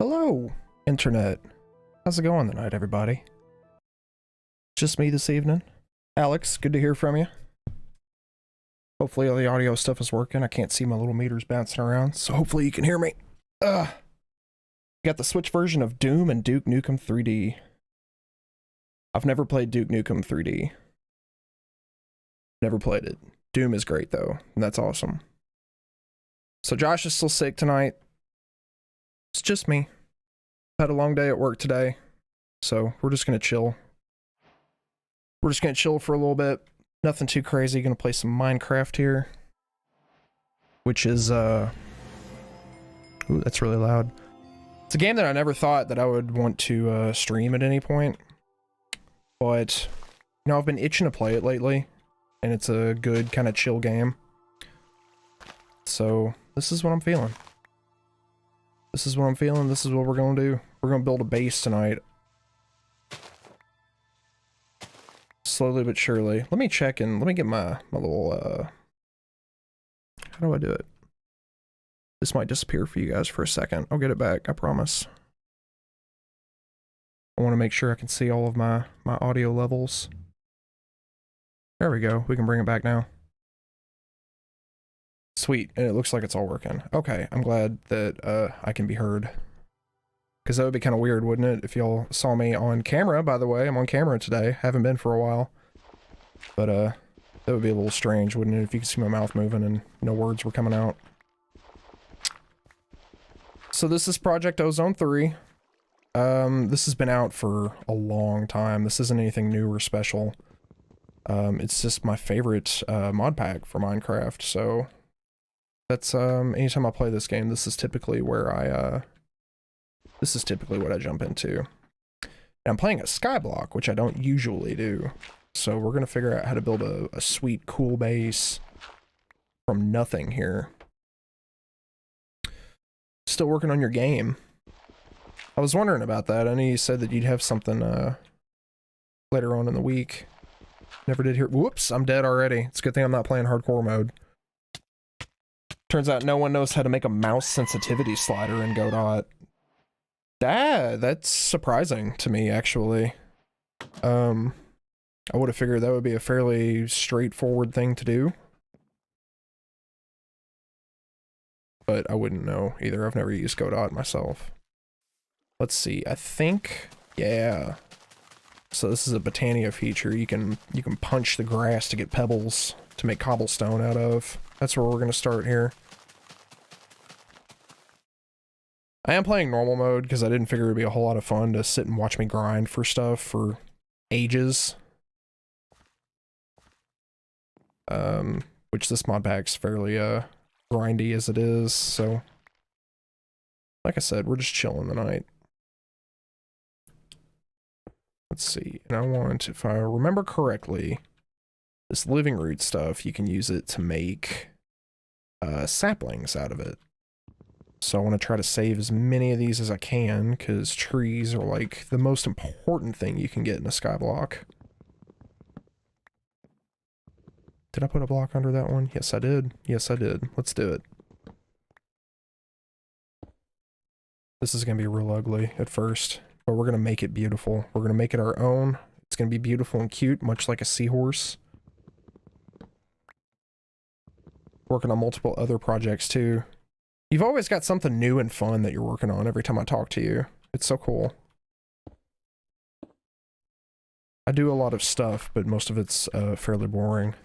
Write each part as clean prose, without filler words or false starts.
Hello, Internet. How's it going tonight, everybody? Just me this evening. Alex, good to hear from you. Hopefully all the audio stuff is working. I can't see my little meters bouncing around, so hopefully you can hear me. Got the Switch version of Doom and Duke Nukem 3D. I've never played Duke Nukem 3D. Never played it. Doom is great, though, and that's awesome. So Josh is still sick tonight. It's just me. Had a long day at work today, so we're just gonna chill. We're just gonna chill for a little bit. Nothing too crazy. Gonna play some Minecraft here, which is ooh, that's really loud. It's a game that I never thought that I would want to stream at any point, but you know, I've been itching to play it lately, and it's a good kind of chill game. So this is what I'm feeling. This is what I'm feeling. This is what we're gonna do. We're gonna build a base tonight. Slowly but surely. Let me check and let me get my little how do I do it? This might disappear for you guys for a second. I'll get it back, I promise. I want to make sure I can see all of my audio levels. There we go. We can bring it back now. Sweet, and it looks like it's all working. Okay, I'm glad that I can be heard. Because that would be kind of weird, wouldn't it? If y'all saw me on camera, by the way. I'm on camera today. Haven't been for a while. But that would be a little strange, wouldn't it? If you could see my mouth moving and no words were coming out. So this is Project Ozone 3. This has been out for a long time. This isn't anything new or special. It's just my favorite mod pack for Minecraft, so... That's, anytime I play this game, this is typically where this is typically what I jump into. And I'm playing a skyblock, which I don't usually do. So we're gonna figure out how to build a sweet, cool base from nothing here. Still working on your game. I was wondering about that. I know you said that you'd have something, later on in the week. Never did hear- whoops, I'm dead already. It's a good thing I'm not playing hardcore mode. Turns out no one knows how to make a mouse sensitivity slider in Godot. That's surprising to me, actually. I would have figured that would be a fairly straightforward thing to do. But I wouldn't know either. I've never used Godot myself. Let's see. I think, yeah. So this is a Botania feature. You can punch the grass to get pebbles to make cobblestone out of. That's where we're gonna start here. I am playing normal mode because I didn't figure it'd be a whole lot of fun to sit and watch me grind for stuff for ages. Which this mod pack's fairly grindy as it is, so like I said, we're just chilling tonight. Let's see, and I want, if I remember correctly, this living root stuff, you can use it to make saplings out of it. So I want to try to save as many of these as I can, because trees are like the most important thing you can get in a skyblock. Did I put a block under that one? Yes, I did. Yes, I did. Let's do it. This is going to be real ugly at first, but we're going to make it beautiful. We're going to make it our own. It's going to be beautiful and cute, much like a seahorse. Working on multiple other projects too. You've always got something new and fun that you're working on every time I talk to you. It's so cool. I do a lot of stuff, but most of it's fairly boring.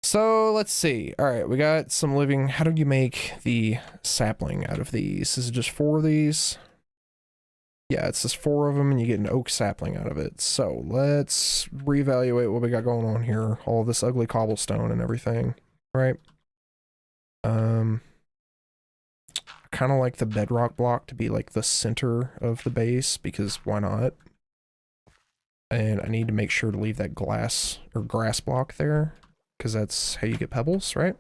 So let's see. All right, we got some living. How do you make the sapling out of these? Is it just 4 of these? Yeah, it's just 4 of them and you get an oak sapling out of it. So let's reevaluate what we got going on here. All this ugly cobblestone and everything, right? I kind of like the bedrock block to be like the center of the base, because why not? And I need to make sure to leave that glass or grass block there, because that's how you get pebbles, right?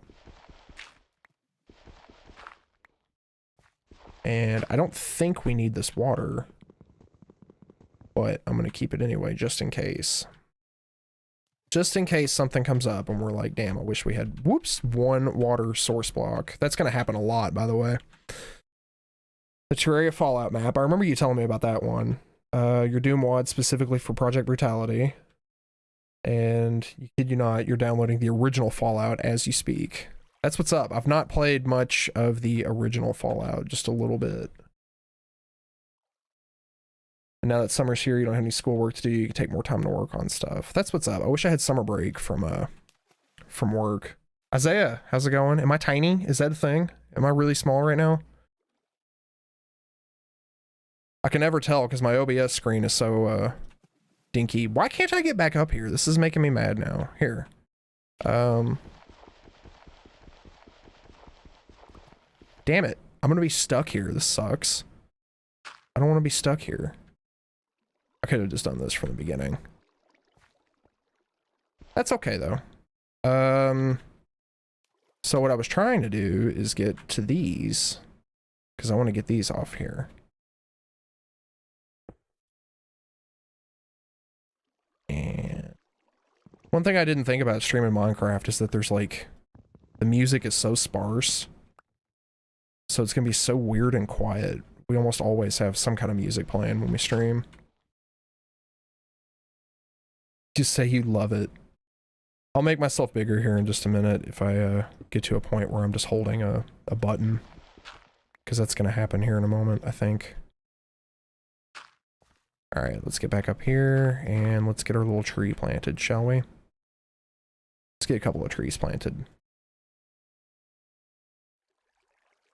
And I don't think we need this water, but I'm going to keep it anyway, just in case. Just in case something comes up and we're like, damn, I wish we had, whoops, 1 water source block. That's going to happen a lot, by the way. The Terraria Fallout map. I remember you telling me about that one. Your Doom WOD specifically for Project Brutality. And you kid you not, you're downloading the original Fallout as you speak. That's what's up. I've not played much of the original Fallout, just a little bit. And now that summer's here, you don't have any schoolwork to do, you can take more time to work on stuff. That's what's up. I wish I had summer break from work. Isaiah, how's it going? Am I tiny? Is that a thing? Am I really small right now? I can never tell because my OBS screen is so dinky. Why can't I get back up here? This is making me mad now. Here. Damn it. I'm gonna be stuck here. This sucks. I don't want to be stuck here. I could have just done this from the beginning. That's okay though. So what I was trying to do is get to these because I want to get these off here. And one thing I didn't think about streaming Minecraft is that there's like, the music is so sparse. So it's gonna be so weird and quiet. We almost always have some kind of music playing when we stream. Just say you love it. I'll make myself bigger here in just a minute if I get to a point where I'm just holding a button. Because that's gonna happen here in a moment, I think. Alright, let's get back up here, and let's get our little tree planted, shall we? Let's get a couple of trees planted.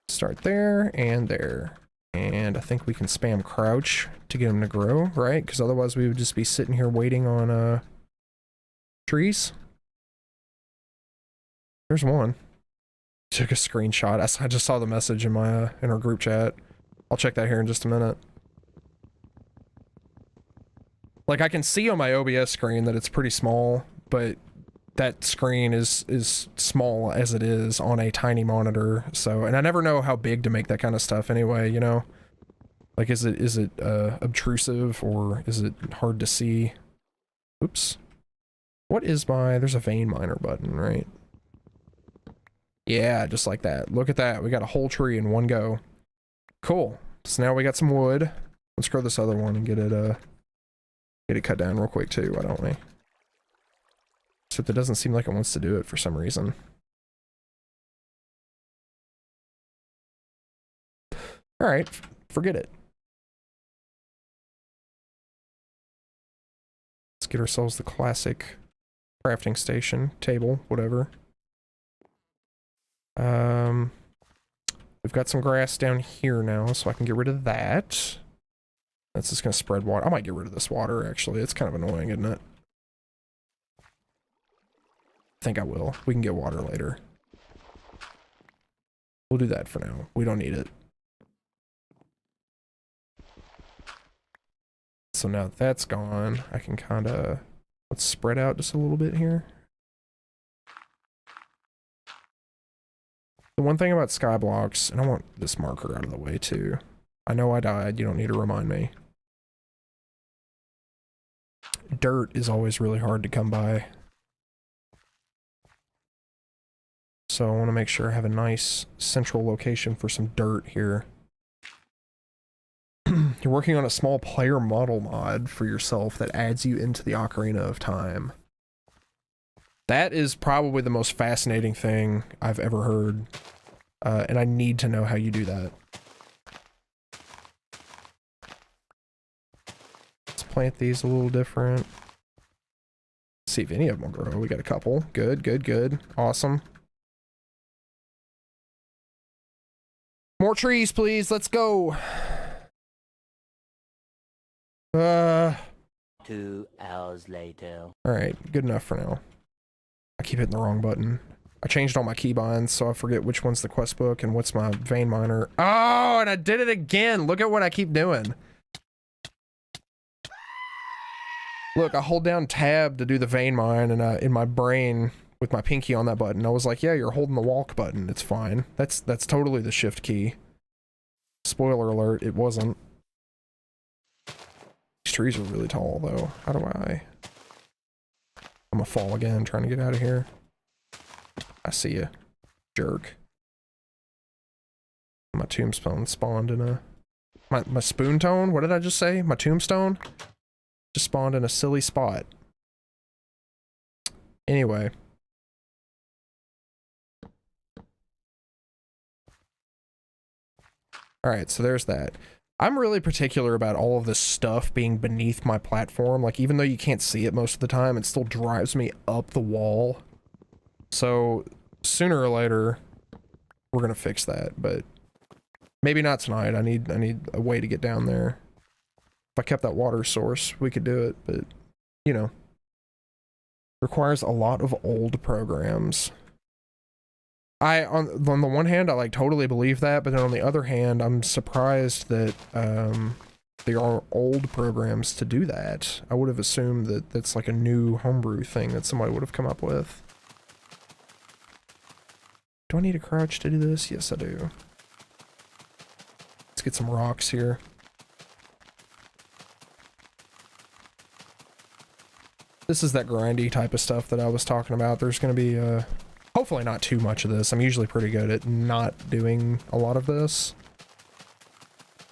Start there, and there. And I think we can spam crouch to get them to grow, right? Because otherwise we would just be sitting here waiting on, trees. There's one. Took a screenshot. I just saw the message in my, in our group chat. I'll check that here in just a minute. Like, I can see on my OBS screen that it's pretty small, but that screen is small as it is on a tiny monitor, so, and I never know how big to make that kind of stuff anyway, you know? Like, is it obtrusive, or is it hard to see? Oops. What is there's a vein miner button, right? Yeah, just like that. Look at that, we got a whole tree in one go. Cool. So now we got some wood. Let's grow this other one and get it cut down real quick too, why don't we? Except it doesn't seem like it wants to do it for some reason. Alright, forget it. Let's get ourselves the classic crafting station, table, whatever. We've got some grass down here now, so I can get rid of that. That's just gonna spread water. I might get rid of this water, actually. It's kind of annoying, isn't it? I think I will. We can get water later. We'll do that for now. We don't need it. So now that that's gone, I can kind of... Let's spread out just a little bit here. The one thing about skyblocks, and I want this marker out of the way too. I know I died, you don't need to remind me. Dirt is always really hard to come by. So I want to make sure I have a nice central location for some dirt here. You're working on a small player model mod for yourself that adds you into the Ocarina of Time. That is probably the most fascinating thing I've ever heard. And I need to know how you do that. Let's plant these a little different. Let's see if any of them will grow. We got a couple. Good, good, good. Awesome. More trees, please. Let's go. 2 hours later. Alright, good enough for now. I keep hitting the wrong button. I changed all my keybinds, so I forget which one's the quest book and what's my vein miner. Oh, and I did it again! Look at what I keep doing. Look, I hold down tab to do the vein mine, and in my brain, with my pinky on that button, I was like, yeah, you're holding the walk button, it's fine. That's totally the shift key. Spoiler alert, it wasn't. These trees are really tall, though. How do I... I'm gonna fall again, trying to get out of here. I see ya, jerk. My tombstone spawned in a My spoon tone? What did I just say? My tombstone? Just spawned in a silly spot. Anyway. Alright, so there's that. I'm really particular about all of this stuff being beneath my platform. Like, even though you can't see it most of the time, it still drives me up the wall. So, sooner or later, we're gonna fix that, but maybe not tonight. I need a way to get down there. If I kept that water source, we could do it, but, you know. Requires a lot of old programs. On the one hand, I like totally believe that, but then on the other hand, I'm surprised that there are old programs to do that. I would have assumed that that's like a new homebrew thing that somebody would have come up with. Do I need a crouch to do this? Yes, I do. Let's get some rocks here. This is that grindy type of stuff that I was talking about. There's going to be hopefully not too much of this. I'm usually pretty good at not doing a lot of this.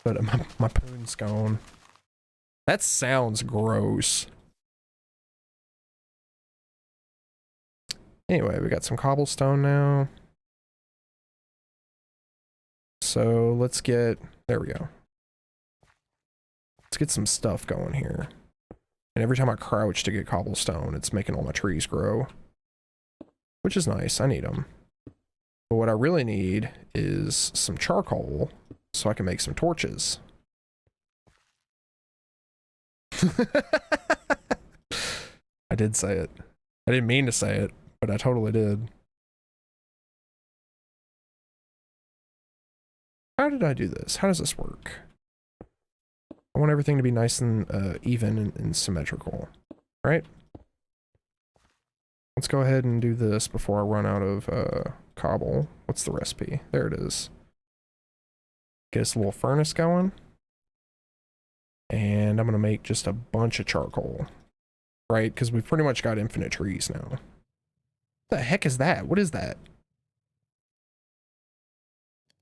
But my poon's gone. That sounds gross. Anyway, we got some cobblestone now. So let's get, there we go. Let's get some stuff going here. And every time I crouch to get cobblestone, it's making all my trees grow. Which is nice, I need them. But what I really need is some charcoal so I can make some torches. I did say it. I didn't mean to say it, but I totally did. How did I do this? How does this work? I want everything to be nice and even and symmetrical, right? Let's go ahead and do this before I run out of cobble. What's the recipe? There it is. Get us a little furnace going. And I'm going to make just a bunch of charcoal, right? Because we've pretty much got infinite trees now. What the heck is that? What is that?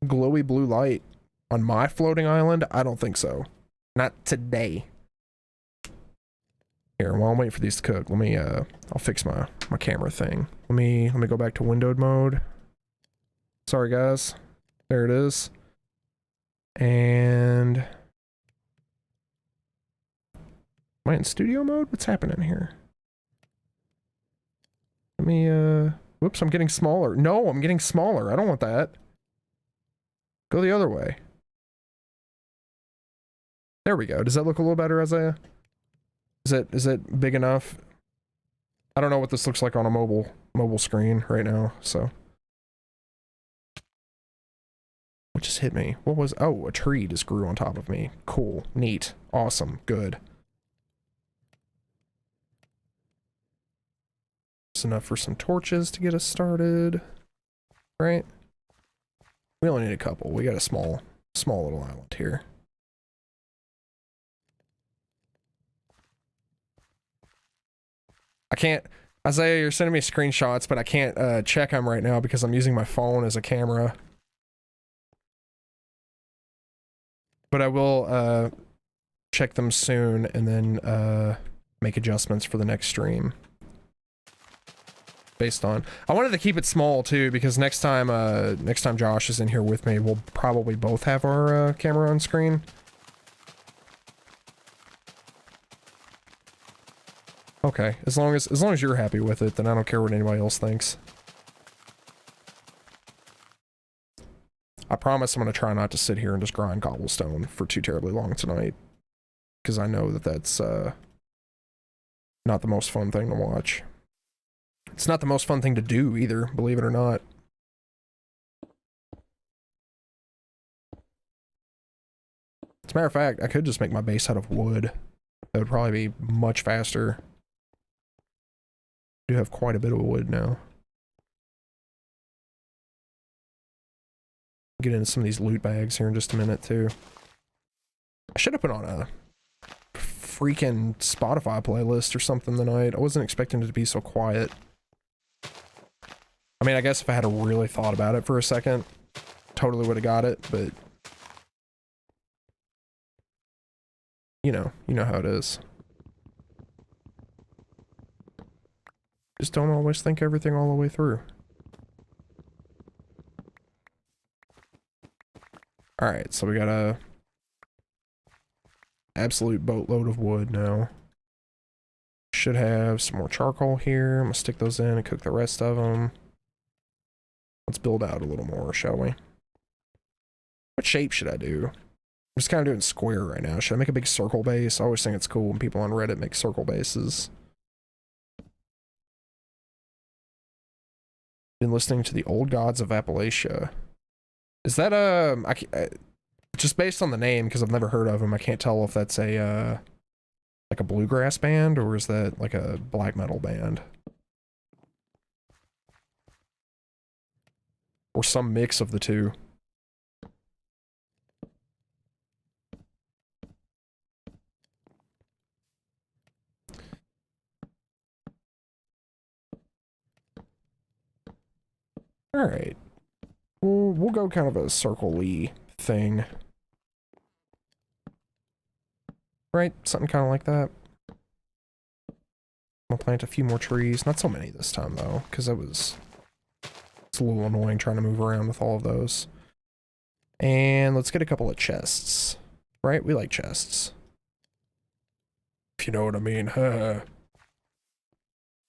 Glowy blue light on my floating island? I don't think so. Not today. Here, while I'm waiting for these to cook, let me I'll fix my camera thing. Let me go back to windowed mode. Sorry guys. There it is. And am I in studio mode? What's happening here? Let me whoops, I'm getting smaller. No, I'm getting smaller. I don't want that. Go the other way. There we go. Does that look a little better, Isaiah? Is it big enough? I don't know what this looks like on a mobile screen right now, so. What just hit me? What was, oh, a tree just grew on top of me. Cool, neat, awesome, good. Just enough for some torches to get us started, right? We only need a couple. We got a small little island here. I can't, Isaiah, you're sending me screenshots, but I can't check them right now because I'm using my phone as a camera. But I will check them soon and then make adjustments for the next stream. Based on, I wanted to keep it small too because next time Josh is in here with me, we'll probably both have our camera on screen. Okay, as long as you're happy with it, then I don't care what anybody else thinks. I promise I'm gonna try not to sit here and just grind cobblestone for too terribly long tonight, because I know that that's not the most fun thing to watch. It's not the most fun thing to do either, believe it or not. As a matter of fact, I could just make my base out of wood. That would probably be much faster. I do have quite a bit of wood now. Get into some of these loot bags here in just a minute too. I should have put on a freaking Spotify playlist or something tonight. I wasn't expecting it to be so quiet. I mean, I guess if I had really thought about it for a second, totally would have got it, but you know how it is. Just don't always think everything all the way through. Alright, so we got a absolute boatload of wood now. Should have some more charcoal here. I'm gonna stick those in and cook the rest of them. Let's build out a little more, shall we? What shape should I do? I'm just kind of doing square right now. Should I make a big circle base? I always think it's cool when people on Reddit make circle bases. Been listening to the Old Gods of Appalachia. Is that just based on the name, because I've never heard of them, I can't tell if that's a like a bluegrass band or is that like a black metal band? Or some mix of the two. Alright. We'll go kind of a circle-y thing. Right? Something kind of like that. I'll plant a few more trees. Not so many this time, though, because it's a little annoying trying to move around with all of those. And let's get a couple of chests. Right? We like chests. If you know what I mean.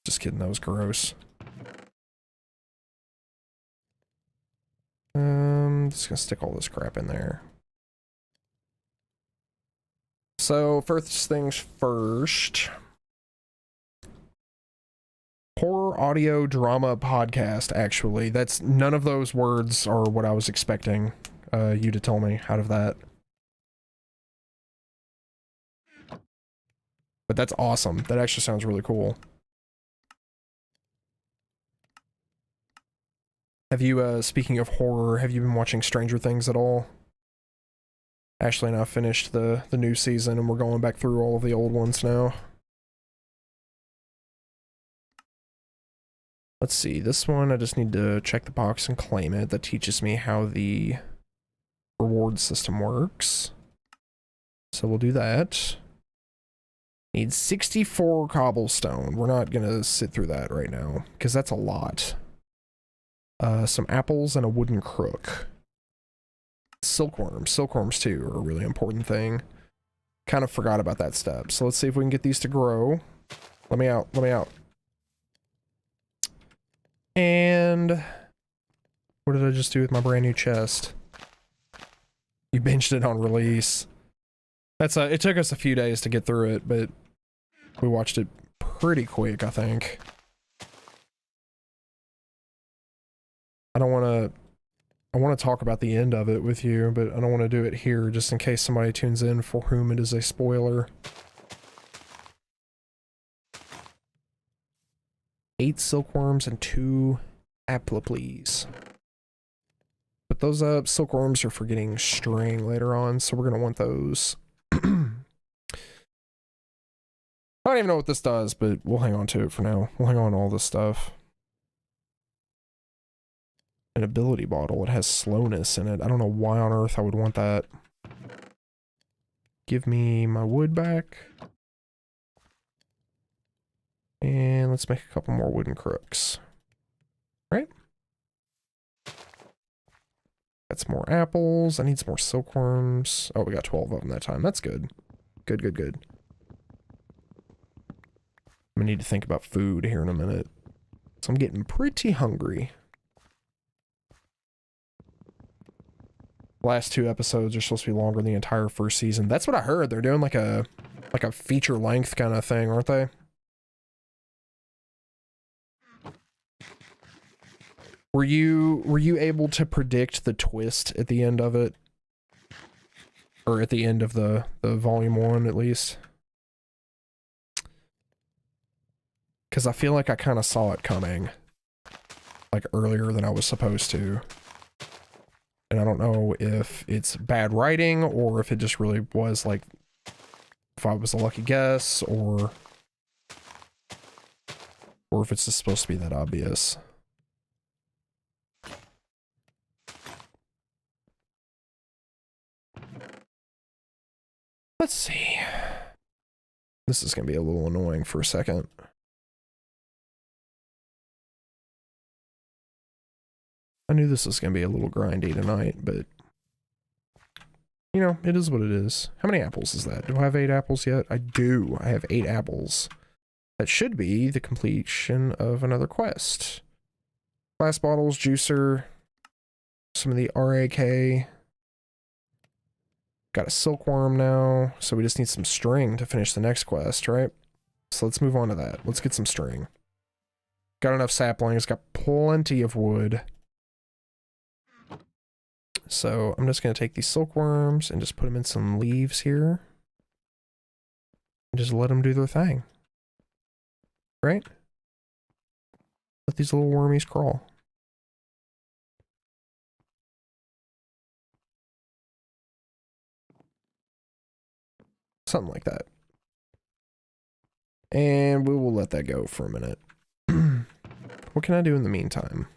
Just kidding, that was gross. Just gonna stick all this crap in there. So, first things first. Horror audio drama podcast, actually. That's none of those words are what I was expecting you to tell me out of that. But that's awesome. That actually sounds really cool. Have you, speaking of horror, have you been watching Stranger Things at all? Ashley and I finished the new season and we're going back through all of the old ones now. Let's see, this one I just need to check the box and claim it. That teaches me how the reward system works. So we'll do that. Need 64 cobblestone. We're not gonna sit through that right now, because that's a lot. Some apples and a wooden crook. Silkworms. Silkworms, too, are a really important thing. Kind of forgot about that step. So let's see if we can get these to grow. Let me out. Let me out. And what did I just do with my brand new chest? You binged it on release. That's it took us a few days to get through it, but we watched it pretty quick, I think. I want to talk about the end of it with you, but I don't want to do it here just in case somebody tunes in for whom it is a spoiler. 8 silkworms and 2 apple, please. But those silkworms are for getting string later on, so we're going to want those. I don't even know what this does, but we'll hang on to it for now. We'll hang on to all this stuff. An ability bottle. It has slowness in it. I don't know why on earth I would want that. Give me my wood back. And let's make a couple more wooden crooks. Right? Got some more apples. I need some more silkworms. Oh, we got 12 of them that time. That's good. Good, good, good. I'm gonna need to think about food here in a minute. So I'm getting pretty hungry. Last 2 episodes are supposed to be longer than the entire first season. That's what I heard. They're doing like a feature length kind of thing, aren't they? Were you able to predict the twist at the end of it? Or at the end of the volume 1 at least? Because I feel like I kind of saw it coming. Like earlier than I was supposed to. And I don't know if it's bad writing or if it just really was like, if I was a lucky guess or if it's just supposed to be that obvious. Let's see. This is going to be a little annoying for a second. I knew this was going to be a little grindy tonight, but you know, it is what it is. How many apples is that? Do I have 8 apples yet? I do. I have 8 apples. That should be the completion of another quest. Glass bottles, juicer, some of the RAK. Got a silkworm now, so we just need some string to finish the next quest, right? So let's move on to that. Let's get some string. Got enough saplings, got plenty of wood. So I'm just going to take these silkworms and just put them in some leaves here. And just let them do their thing. Right? Let these little wormies crawl. Something like that. And we will let that go for a minute. What can I do in the meantime?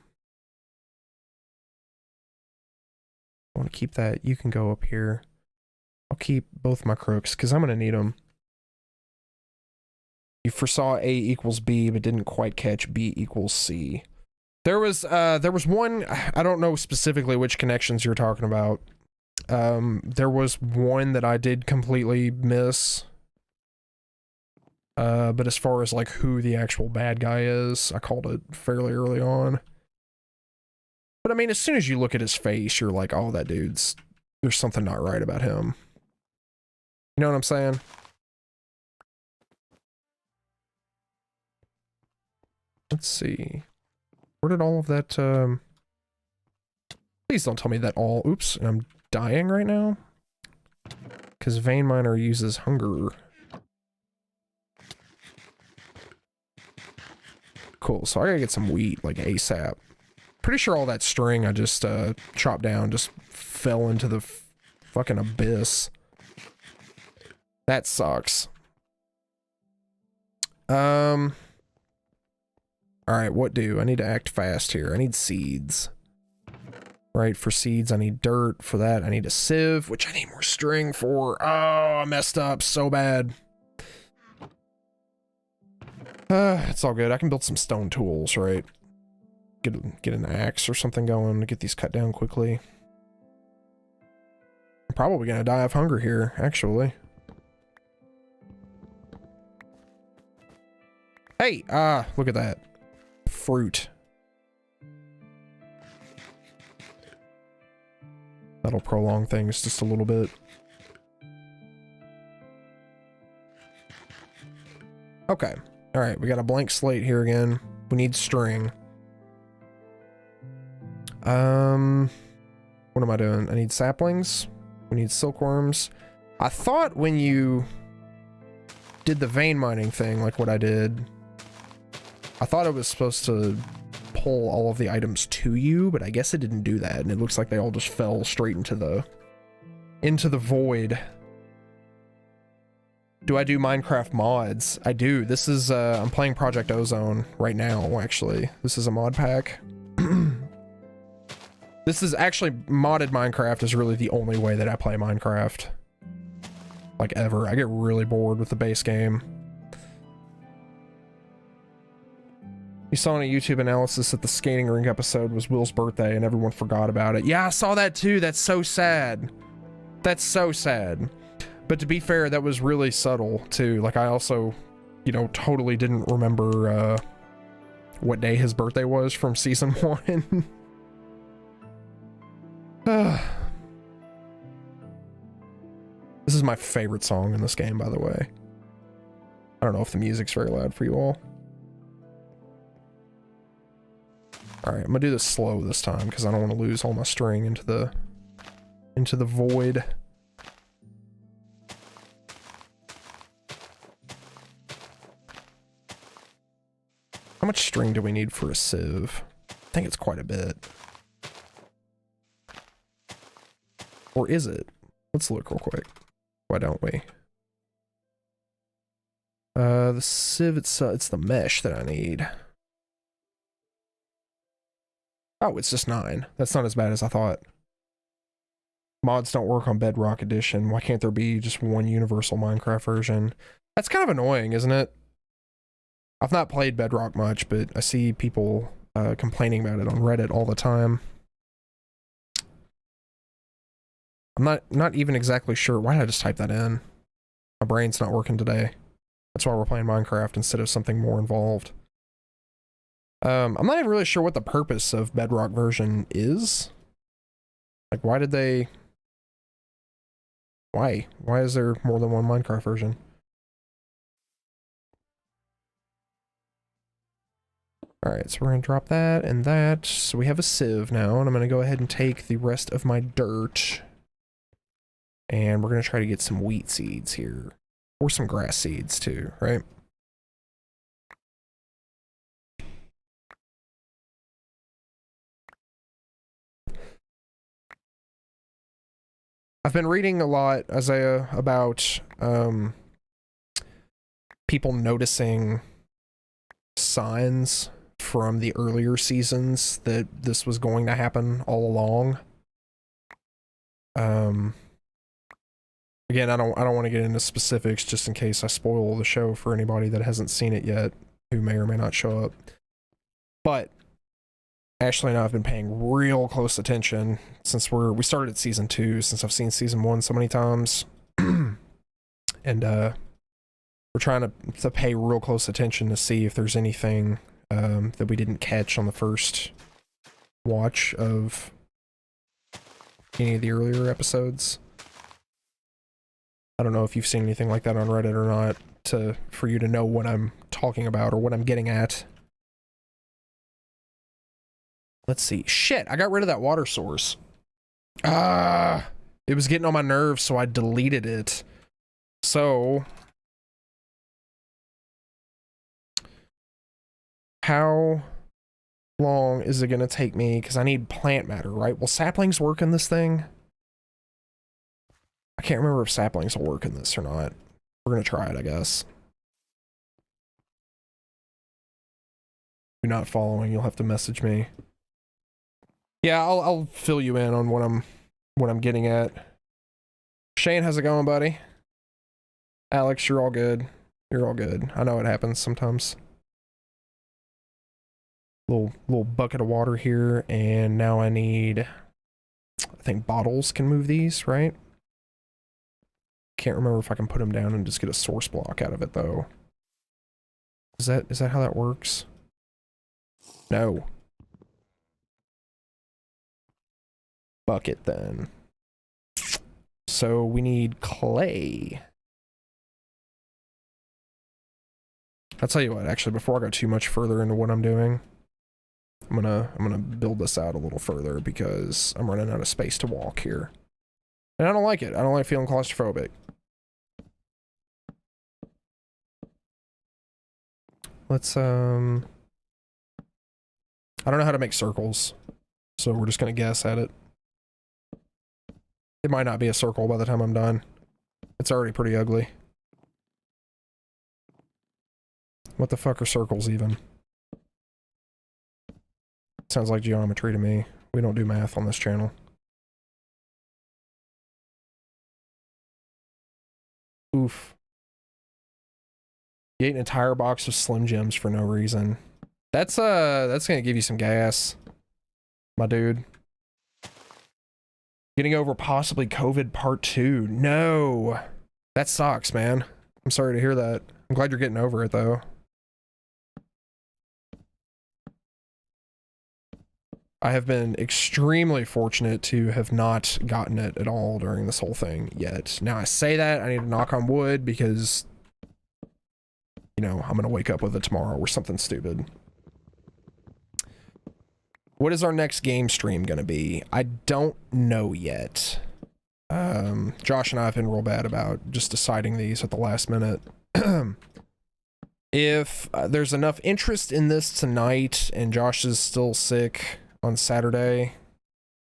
I want to keep that. You can go up here. I'll keep both my crooks because I'm going to need them. You foresaw A equals B, but didn't quite catch B equals C. There was one, I don't know specifically which connections you're talking about. There was one that I did completely miss. But as far as like who the actual bad guy is, I called it fairly early on. But I mean, as soon as you look at his face, you're like, oh, that dude's, there's something not right about him. You know what I'm saying? Let's see. Where did all of that, please don't tell me that all, oops, I'm dying right now. Because Vein Miner uses hunger. Cool, so I gotta get some wheat, like ASAP. Pretty sure all that string I just chopped down just fell into the fucking abyss. That sucks. Alright, what do? I need to act fast here. I need seeds. Right, for seeds I need dirt. For that I need a sieve, which I need more string for. Oh, I messed up so bad. It's all good. I can build some stone tools, right? Get an axe or something going to get these cut down quickly. I'm probably gonna die of hunger here, actually. Hey, look at that. Fruit. That'll prolong things just a little bit. Okay. Alright, we got a blank slate here again. We need string. What am I doing? I need saplings. We need silkworms. I thought when you did the vein mining thing, like what I did, I thought it was supposed to pull all of the items to you, but I guess it didn't do that, and it looks like they all just fell straight into the void. Do I do Minecraft mods? I do. This is, I'm playing Project Ozone right now, actually. This is a mod pack. This is actually, modded Minecraft is really the only way that I play Minecraft. Like, ever. I get really bored with the base game. You saw in a YouTube analysis that the skating rink episode was Will's birthday and everyone forgot about it. Yeah, I saw that too. That's so sad. That's so sad. But to be fair, that was really subtle too. Like, I also, you know, totally didn't remember what day his birthday was from season 1. This is my favorite song in this game, by the way. I don't know if the music's very loud for you all. Alright, I'm gonna do this slow this time because I don't want to lose all my string into the void. How much string do we need for a sieve? I think it's quite a bit. Or is it? Let's look real quick. Why don't we? The sieve itself, it's the mesh that I need. Oh, it's just 9. That's not as bad as I thought. Mods don't work on Bedrock Edition. Why can't there be just one universal Minecraft version? That's kind of annoying, isn't it? I've not played Bedrock much, but I see people complaining about it on Reddit all the time. I'm not even exactly sure. Why did I just type that in? My brain's not working today. That's why we're playing Minecraft instead of something more involved. I'm not even really sure what the purpose of Bedrock version is. Like, why did they... Why? Why is there more than one Minecraft version? Alright, so we're going to drop that and that. So we have a sieve now, and I'm going to go ahead and take the rest of my dirt. And we're going to try to get some wheat seeds here. Or some grass seeds too, right? I've been reading a lot, Isaiah, about people noticing signs from the earlier seasons that this was going to happen all along. Again, I don't want to get into specifics just in case I spoil the show for anybody that hasn't seen it yet, who may or may not show up. But Ashley and I have been paying real close attention since we started season 2, since I've seen season 1 so many times. And we're trying to pay real close attention to see if there's anything that we didn't catch on the first watch of any of the earlier episodes. I don't know if you've seen anything like that on Reddit or not, for you to know what I'm talking about or what I'm getting at. Let's see. Shit, I got rid of that water source. It was getting on my nerves, so I deleted it. So, how long is it going to take me? Because I need plant matter, right? Will saplings work in this thing? I can't remember if saplings will work in this or not. We're going to try it, I guess. If you're not following, you'll have to message me. Yeah, I'll fill you in on what I'm getting at. Shane, how's it going, buddy? Alex, you're all good. You're all good. I know it happens sometimes. Little bucket of water here, and now I need, I think bottles can move these, right? Can't remember if I can put them down and just get a source block out of it though. Is that how that works? No. Bucket then. So we need clay. I'll tell you what, actually, before I go too much further into what I'm doing, I'm gonna build this out a little further because I'm running out of space to walk here. And I don't like it. I don't like feeling claustrophobic. Let's I don't know how to make circles, so we're just gonna guess at it. It might not be a circle by the time I'm done. It's already pretty ugly. What the fuck are circles even? Sounds like geometry to me. We don't do math on this channel. Oof. You ate an entire box of Slim Jims for no reason. That's gonna give you some gas, my dude. Getting over possibly COVID part 2. No. That sucks, man. I'm sorry to hear that. I'm glad you're getting over it though. I have been extremely fortunate to have not gotten it at all during this whole thing yet. Now I say that, I need to knock on wood because, you know, I'm gonna wake up with it tomorrow or something stupid. What is our next game stream gonna be? I don't know yet. Josh and I have been real bad about just deciding these at the last minute. If there's enough interest in this tonight and Josh is still sick on Saturday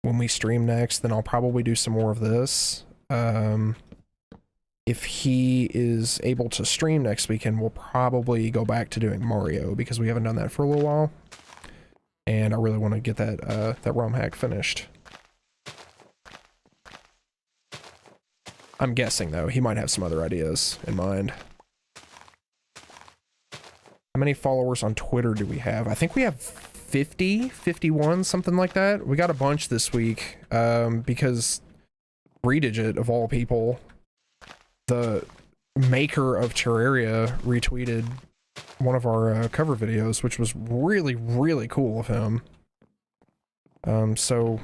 when we stream next, then I'll probably do some more of this. If he is able to stream next weekend, we'll probably go back to doing Mario because we haven't done that for a little while. And I really want to get that ROM hack finished. I'm guessing, though. He might have some other ideas in mind. How many followers on Twitter do we have? I think we have 50, 51, something like that. We got a bunch this week, because Redigit, of all people, the maker of Terraria, retweeted one of our cover videos, which was really, really cool of him. So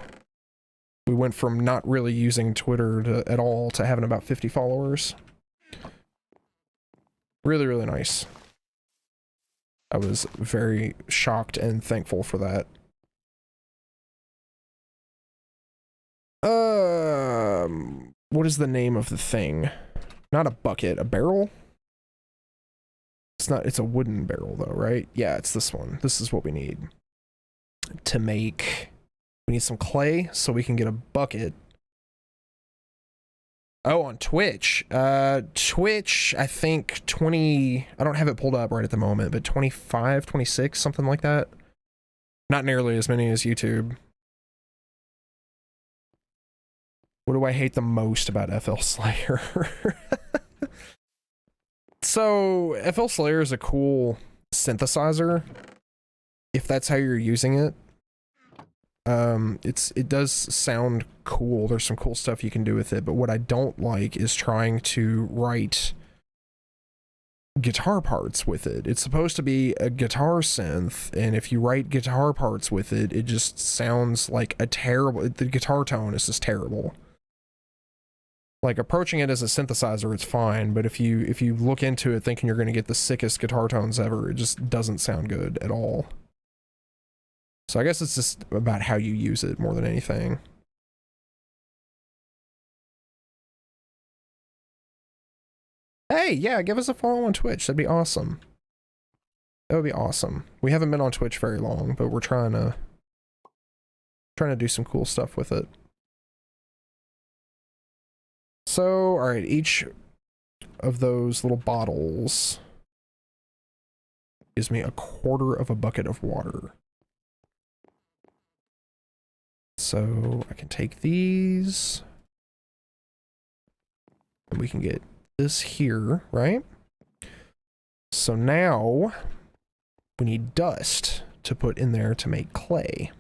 we went from not really using Twitter at all to having about 50 followers. Really, really nice. I was very shocked and thankful for that. What is the name of the thing? Not a bucket, a barrel? It's not, it's a wooden barrel though, right? Yeah, it's this one. This is what we need to make. We need some clay so we can get a bucket. Oh, on Twitch. Twitch, I think 20, I don't have it pulled up right at the moment, but 25, 26, something like that. Not nearly as many as YouTube. What do I hate the most about FL Slayer? So, FL Slayer is a cool synthesizer, if that's how you're using it. It does sound cool. There's some cool stuff you can do with it, but what I don't like is trying to write guitar parts with it. It's supposed to be a guitar synth, and if you write guitar parts with it, it just sounds like a terrible, the guitar tone is just terrible. Like, approaching it as a synthesizer, it's fine, but if you look into it thinking you're going to get the sickest guitar tones ever, it just doesn't sound good at all. So I guess it's just about how you use it more than anything. Hey, yeah, give us a follow on Twitch. That'd be awesome. That would be awesome. We haven't been on Twitch very long, but we're trying to do some cool stuff with it. So, all right, each of those little bottles gives me a quarter of a bucket of water. So I can take these, and we can get this here, right? So now we need dust to put in there to make clay.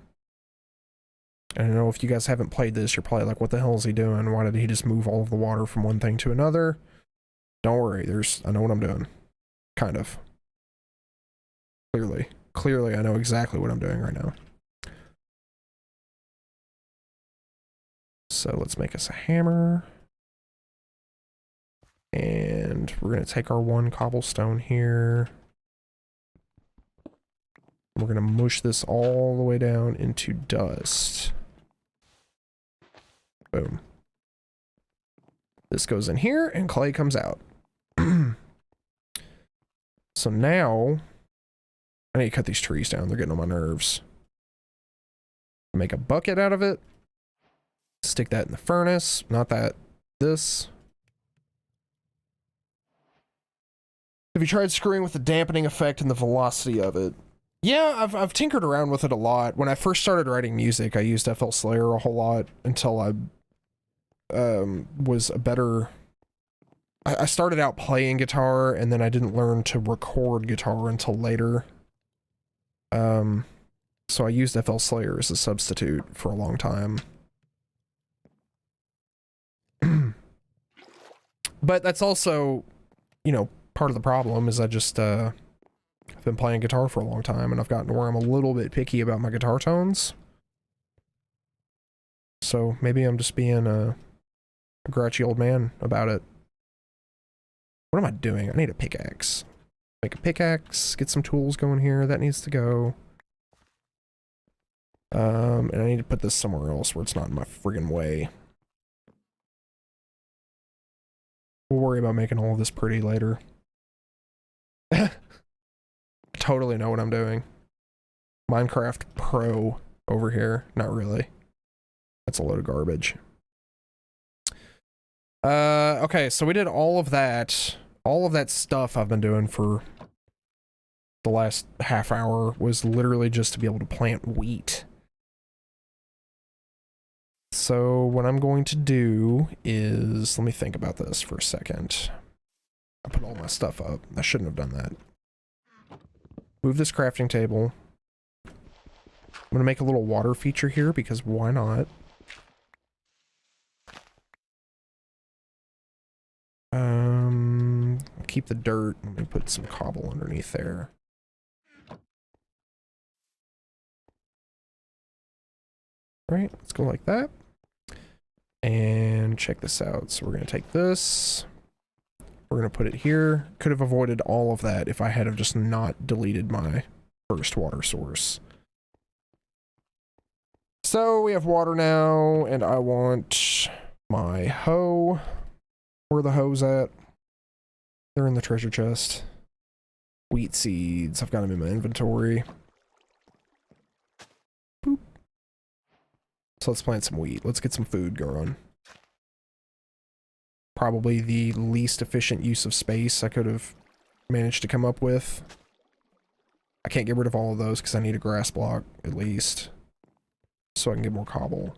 I don't know if you guys haven't played this, you're probably like, what the hell is he doing? Why did he just move all of the water from one thing to another? Don't worry, I know what I'm doing. Kind of. Clearly I know exactly what I'm doing right now. So let's make us a hammer. And we're going to take our one cobblestone here. We're going to mush this all the way down into dust. Boom. This goes in here and clay comes out. So now I need to cut these trees down. They're getting on my nerves. Make a bucket out of it. Stick that in the furnace. Not that. This. Have you tried screwing with the dampening effect and the velocity of it? Yeah, I've tinkered around with it a lot. When I first started writing music, I used FL Slayer a whole lot until I was a better... I started out playing guitar, and then I didn't learn to record guitar until later. So I used FL Slayer as a substitute for a long time. But that's also, you know, part of the problem is I just, I've been playing guitar for a long time, and I've gotten to where I'm a little bit picky about my guitar tones. So maybe I'm just being a grouchy old man about it. What am I doing? I need a pickaxe. Make a pickaxe, get some tools going here. That needs to go. And I need to put this somewhere else where it's not in my friggin' way. We'll worry about making all of this pretty later. I totally know what I'm doing. Minecraft Pro over here. Not really. That's a load of garbage. Okay, so we did all of that. All of that stuff I've been doing for the last half hour was literally just to be able to plant wheat. So what I'm going to do is, let me think about this for a second. I put all my stuff up. I shouldn't have done that. Move this crafting table. I'm going to make a little water feature here because why not? Keep the dirt. Let me put some cobble underneath there. All right, let's go like that. And check this out. So we're going to take this. We're going to put it here. Could have avoided all of that if I had have just not deleted my first water source. So we have water now, and I want my hoe. Where are the hoes at? They're in the treasure chest. Wheat seeds. I've got them in my inventory. Boop. So let's plant some wheat. Let's get some food going. Probably the least efficient use of space I could have managed to come up with. I can't get rid of all of those because I need a grass block at least, so I can get more cobble.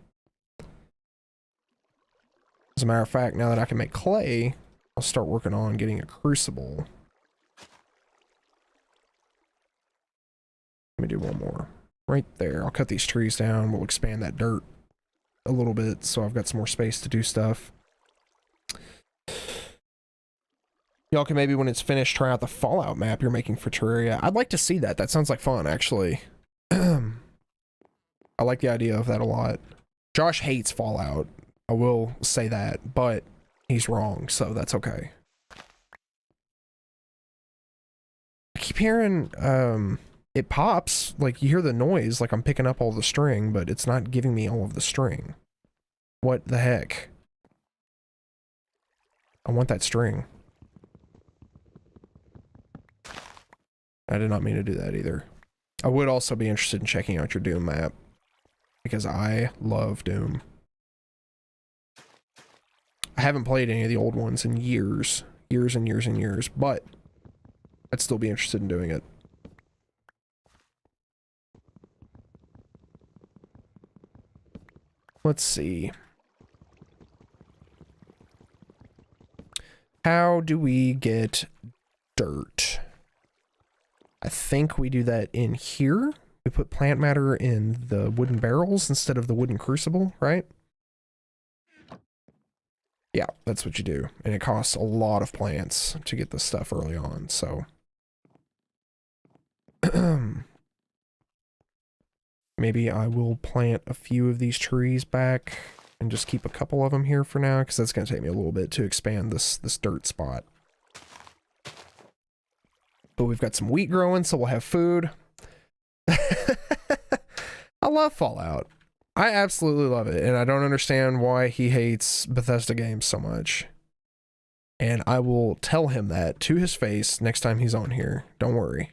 As a matter of fact, now that I can make clay, I'll start working on getting a crucible. Let me do one more. Right there. I'll cut these trees down. We'll expand that dirt a little bit so I've got some more space to do stuff. Y'all can maybe, when it's finished, try out the Fallout map you're making for Terraria. I'd like to see that. That sounds like fun, actually. I like the idea of that a lot. Josh hates Fallout. I will say that, but he's wrong, so that's okay. I keep hearing, it pops, like you hear the noise, like I'm picking up all the string, but it's not giving me all of the string. What the heck? I want that string. I did not mean to do that either. I would also be interested in checking out your Doom map, because I love Doom. I haven't played any of the old ones in years. Years and years and years, but I'd still be interested in doing it. Let's see. How do we get dirt? I think we do that in here. We put plant matter in the wooden barrels instead of the wooden crucible, right? Yeah, that's what you do. And it costs a lot of plants to get this stuff early on, so. Maybe I will plant a few of these trees back and just keep a couple of them here for now, because that's going to take me a little bit to expand this dirt spot. But we've got some wheat growing, so we'll have food. I love Fallout. I absolutely love it, and I don't understand why he hates Bethesda games so much. And I will tell him that to his face next time he's on here. Don't worry.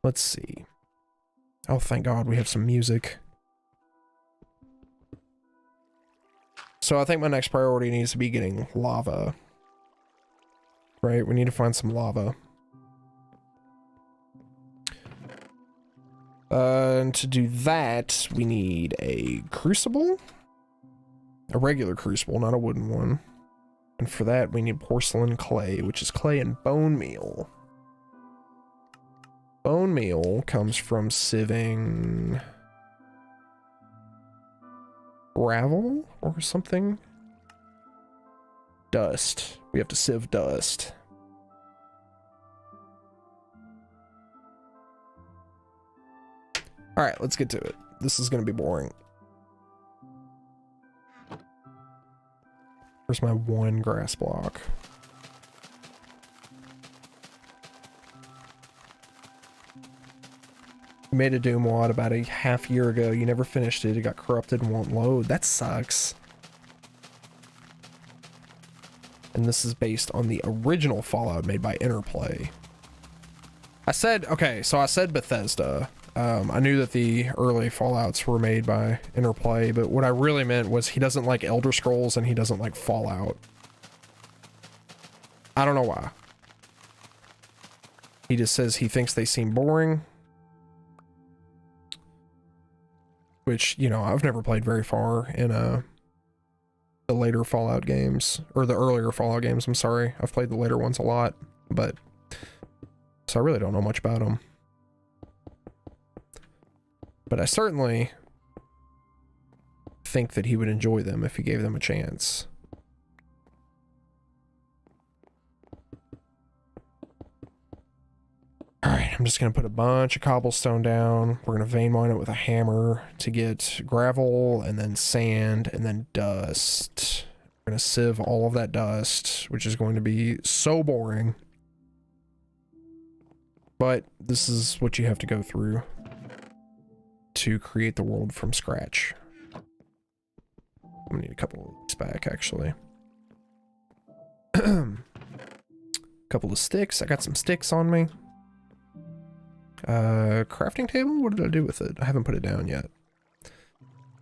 Let's see. Oh, thank God we have some music. So I think my next priority needs to be getting lava. Right, we need to find some lava. And to do that, we need a crucible. A regular crucible, not a wooden one. And for that, we need porcelain clay, which is clay and bone meal. Bone meal comes from sieving gravel or something. Dust. We have to sieve dust. All right, let's get to it. This is going to be boring. Where's my one grass block? You made a Doom mod about a half year ago. You never finished it. It got corrupted and won't load. That sucks. And this is based on the original Fallout made by Interplay. I said Bethesda. I knew that the early Fallouts were made by Interplay, but what I really meant was he doesn't like Elder Scrolls and he doesn't like Fallout. I don't know why. He just says he thinks they seem boring. Which, you know, I've never played very far in the later Fallout games. Or the earlier Fallout games, I'm sorry. I've played the later ones a lot. But, so I really don't know much about them. But I certainly think that he would enjoy them if he gave them a chance. Alright, I'm just going to put a bunch of cobblestone down. We're going to vein mine it with a hammer to get gravel, and then sand, and then dust. We're going to sieve all of that dust, which is going to be so boring. But this is what you have to go through to create the world from scratch. I'm going to need a couple of these back, actually. Couple of sticks. I got some sticks on me. Crafting table? What did I do with it? I haven't put it down yet.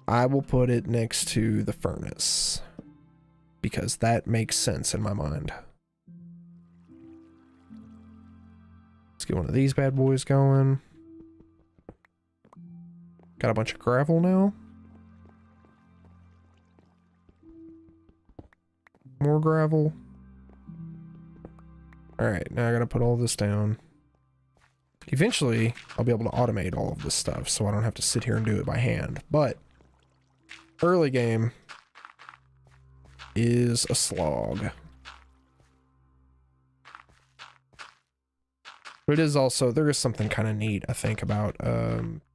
I will put it next to the furnace, because that makes sense in my mind. Let's get one of these bad boys going. Got a bunch of gravel now. More gravel. Alright, now I gotta put all this down. Eventually, I'll be able to automate all of this stuff, so I don't have to sit here and do it by hand. But, early game is a slog. But it is also, there is something kind of neat, I think, about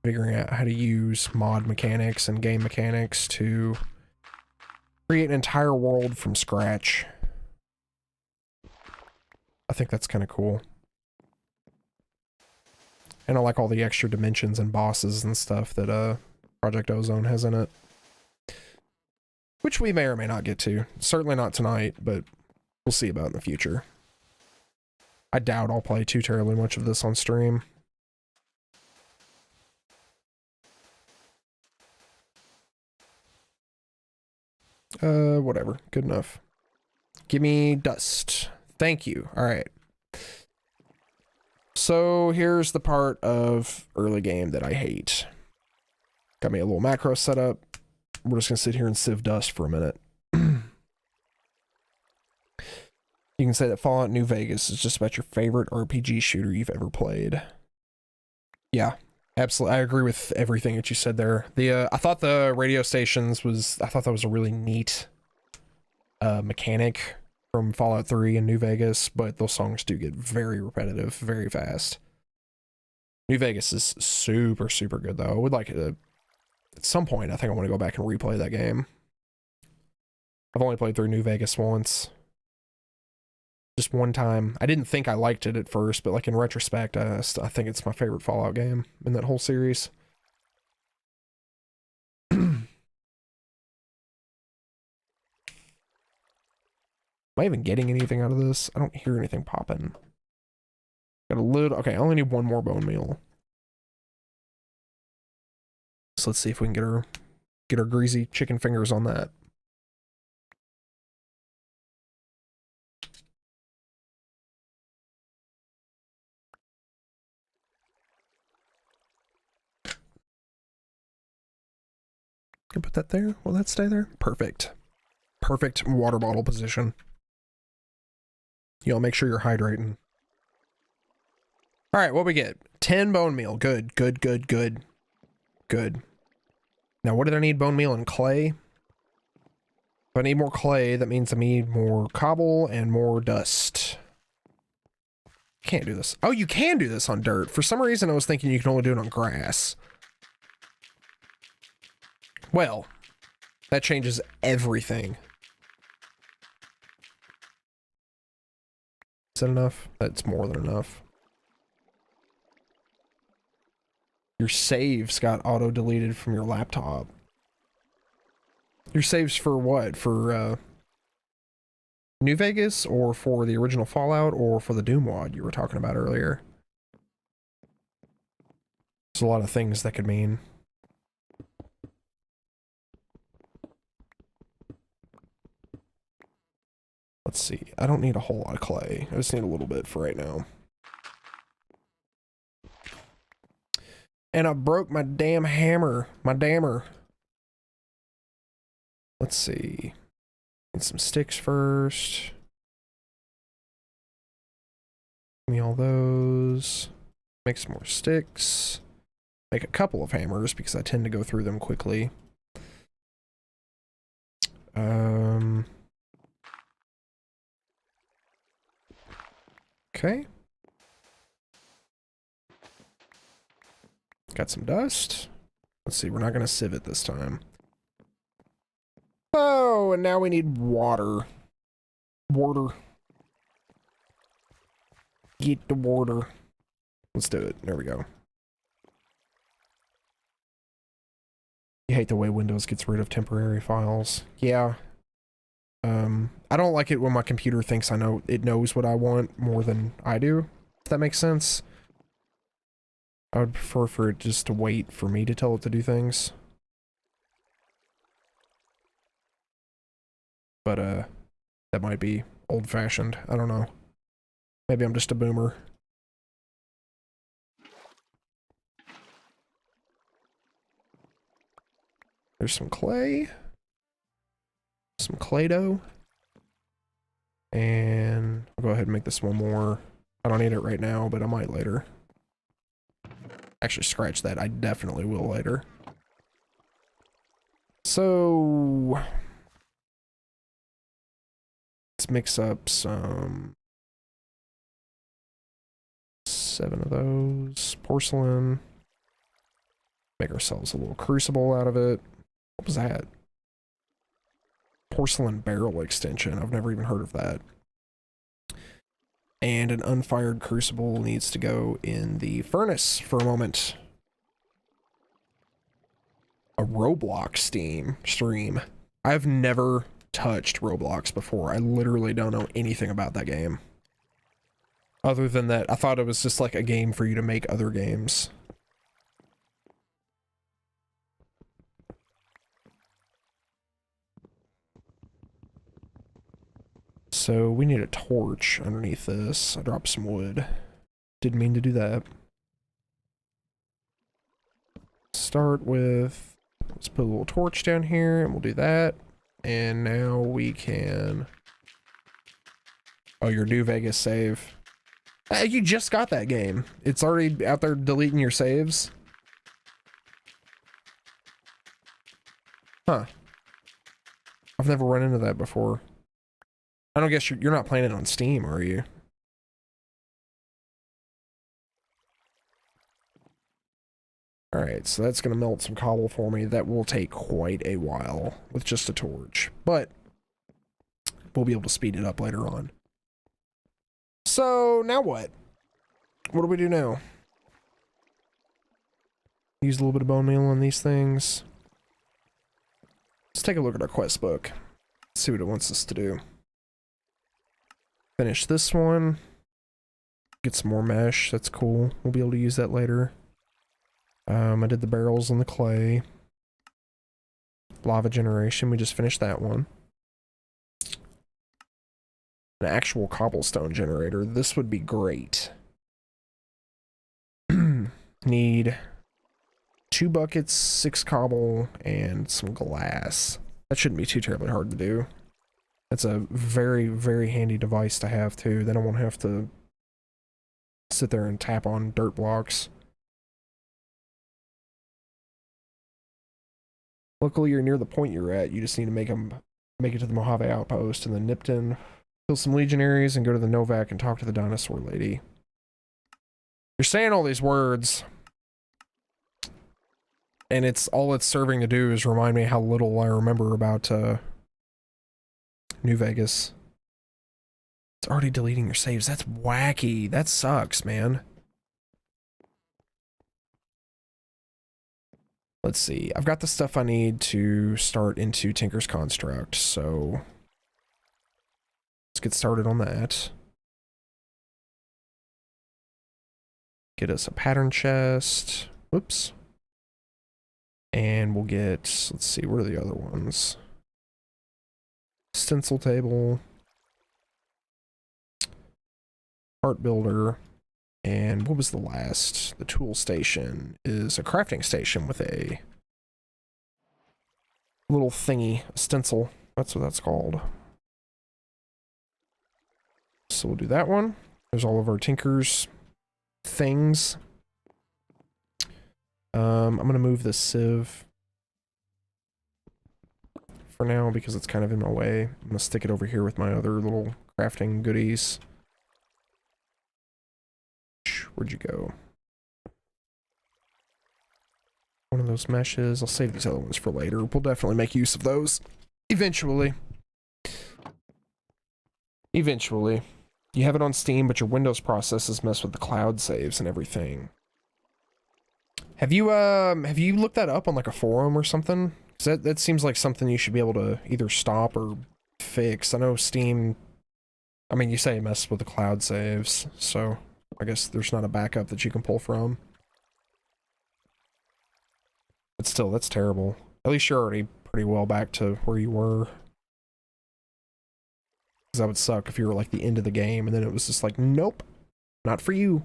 figuring out how to use mod mechanics and game mechanics to create an entire world from scratch. I think that's kind of cool. And I like all the extra dimensions and bosses and stuff that Project Ozone has in it. Which we may or may not get to. Certainly not tonight, but we'll see about in the future. I doubt I'll play too terribly much of this on stream. Whatever. Good enough. Give me dust. Thank you. Alright. So here's the part of early game that I hate. Got me a little macro set up. We're just gonna sit here and sieve dust for a minute. You can say that Fallout New Vegas is just about your favorite RPG shooter you've ever played. Yeah, absolutely. I agree with everything that you said there. I thought the radio stations I thought that was a really neat mechanic from Fallout 3 and New Vegas, but those songs do get very repetitive very fast. New Vegas is super, super good though. I would like to, at some point, I think I want to go back and replay that game. I've only played through New Vegas once. Just one time. I didn't think I liked it at first, but like in retrospect, I think it's my favorite Fallout game in that whole series. Am I even getting anything out of this? I don't hear anything popping. Got a little... Okay, I only need one more bone meal. So let's see if we can get our greasy chicken fingers on that. Can put that there? Will that stay there? Perfect. Perfect water bottle position. Y'all make sure you're hydrating. Alright, what we get? 10 bone meal. Good, good, good, good. Good. Now, what did I need? Bone meal and clay? If I need more clay, that means I need more cobble and more dust. Can't do this. Oh, you can do this on dirt. For some reason, I was thinking you can only do it on grass. Well, that changes everything. Is that enough? That's more than enough. Your saves got auto-deleted from your laptop. Your saves for what? For, New Vegas, or for the original Fallout, or for the Doom WOD you were talking about earlier? There's a lot of things that could mean. Let's see. I don't need a whole lot of clay. I just need a little bit for right now. And I broke my damn hammer. My dammer. Let's see. Need some sticks first. Give me all those. Make some more sticks. Make a couple of hammers because I tend to go through them quickly. Okay. Got some dust. Let's see, we're not gonna sieve it this time. Oh, and now we need water. Water. Get the water. Let's do it. There we go. You hate the way Windows gets rid of temporary files. Yeah. I don't like it when my computer thinks it knows what I want more than I do. If that makes sense. I would prefer for it just to wait for me to tell it to do things. But, that might be old-fashioned. I don't know. Maybe I'm just a boomer. There's some clay. Some clay dough. And I'll go ahead and make this one more. I don't need it right now, but I might later. Actually, scratch that. I definitely will later. So let's mix up some 7 of those. Porcelain. Make ourselves a little crucible out of it. What was that? Porcelain barrel extension. I've never even heard of that. And an unfired crucible needs to go in the furnace for a moment. A Roblox stream. I've never touched Roblox before. I literally don't know anything about that game. Other than that, I thought it was just like a game for you to make other games. So we need a torch underneath this. I dropped some wood. Didn't mean to do that. Start with, let's put a little torch down here and we'll do that. And now we can, oh, your New Vegas save. You just got that game. It's already out there deleting your saves. Huh. I've never run into that before. I don't guess you're not playing it on Steam, are you? Alright, so that's gonna melt some cobble for me. That will take quite a while with just a torch, but we'll be able to speed it up later on. So, now what? What do we do now? Use a little bit of bone meal on these things. Let's take a look at our quest book. See what it wants us to do. Finish this one. Get some more mesh. That's cool. We'll be able to use that later. I did the barrels and the clay. Lava generation. We just finished that one. An actual cobblestone generator. This would be great. Need 2 buckets, 6 cobble, and some glass. That shouldn't be too terribly hard to do. That's a very, very handy device to have too. Then I won't have to sit there and tap on dirt blocks. Luckily, you're near the point you're at. You just need to make it to the Mojave Outpost and then Nipton, kill some legionaries, and go to the Novak and talk to the dinosaur lady. You're saying all these words, and all it's serving to do is remind me how little I remember about New Vegas. It's already deleting your saves. That's wacky. That sucks, man. Let's see. I've got the stuff I need to start into Tinker's Construct, so let's get started on that. Get us a pattern chest. Whoops. And we'll get, let's see, what are the other ones? Stencil table. Art builder. And what was the last? The tool station is a crafting station with a little thingy, a stencil. That's what that's called. So we'll do that one. There's all of our Tinker's things. I'm gonna move the sieve for now because it's kind of in my way. I'm gonna stick it over here with my other little crafting goodies. Where'd you go? One of those meshes. I'll save these other ones for later. We'll definitely make use of those eventually. Eventually. You have it on Steam, but your Windows processes mess with the cloud saves and everything. Have you looked that up on like a forum or something? 'Cause that seems like something you should be able to either stop or fix. I know Steam, I mean, you say it messes with the cloud saves, so I guess there's not a backup that you can pull from. But still, that's terrible. At least you're already pretty well back to where you were. Because that would suck if you were like the end of the game and then it was just like, nope, not for you.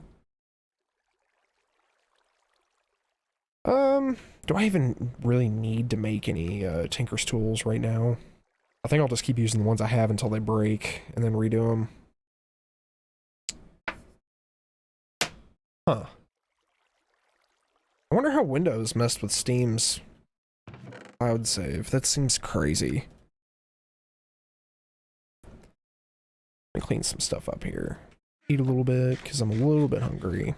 Do I even really need to make any Tinker's tools right now? I think I'll just keep using the ones I have until they break and then redo them. Huh. I wonder how Windows messed with Steam's cloud save. That seems crazy. Let me clean some stuff up here. Eat a little bit because I'm a little bit hungry.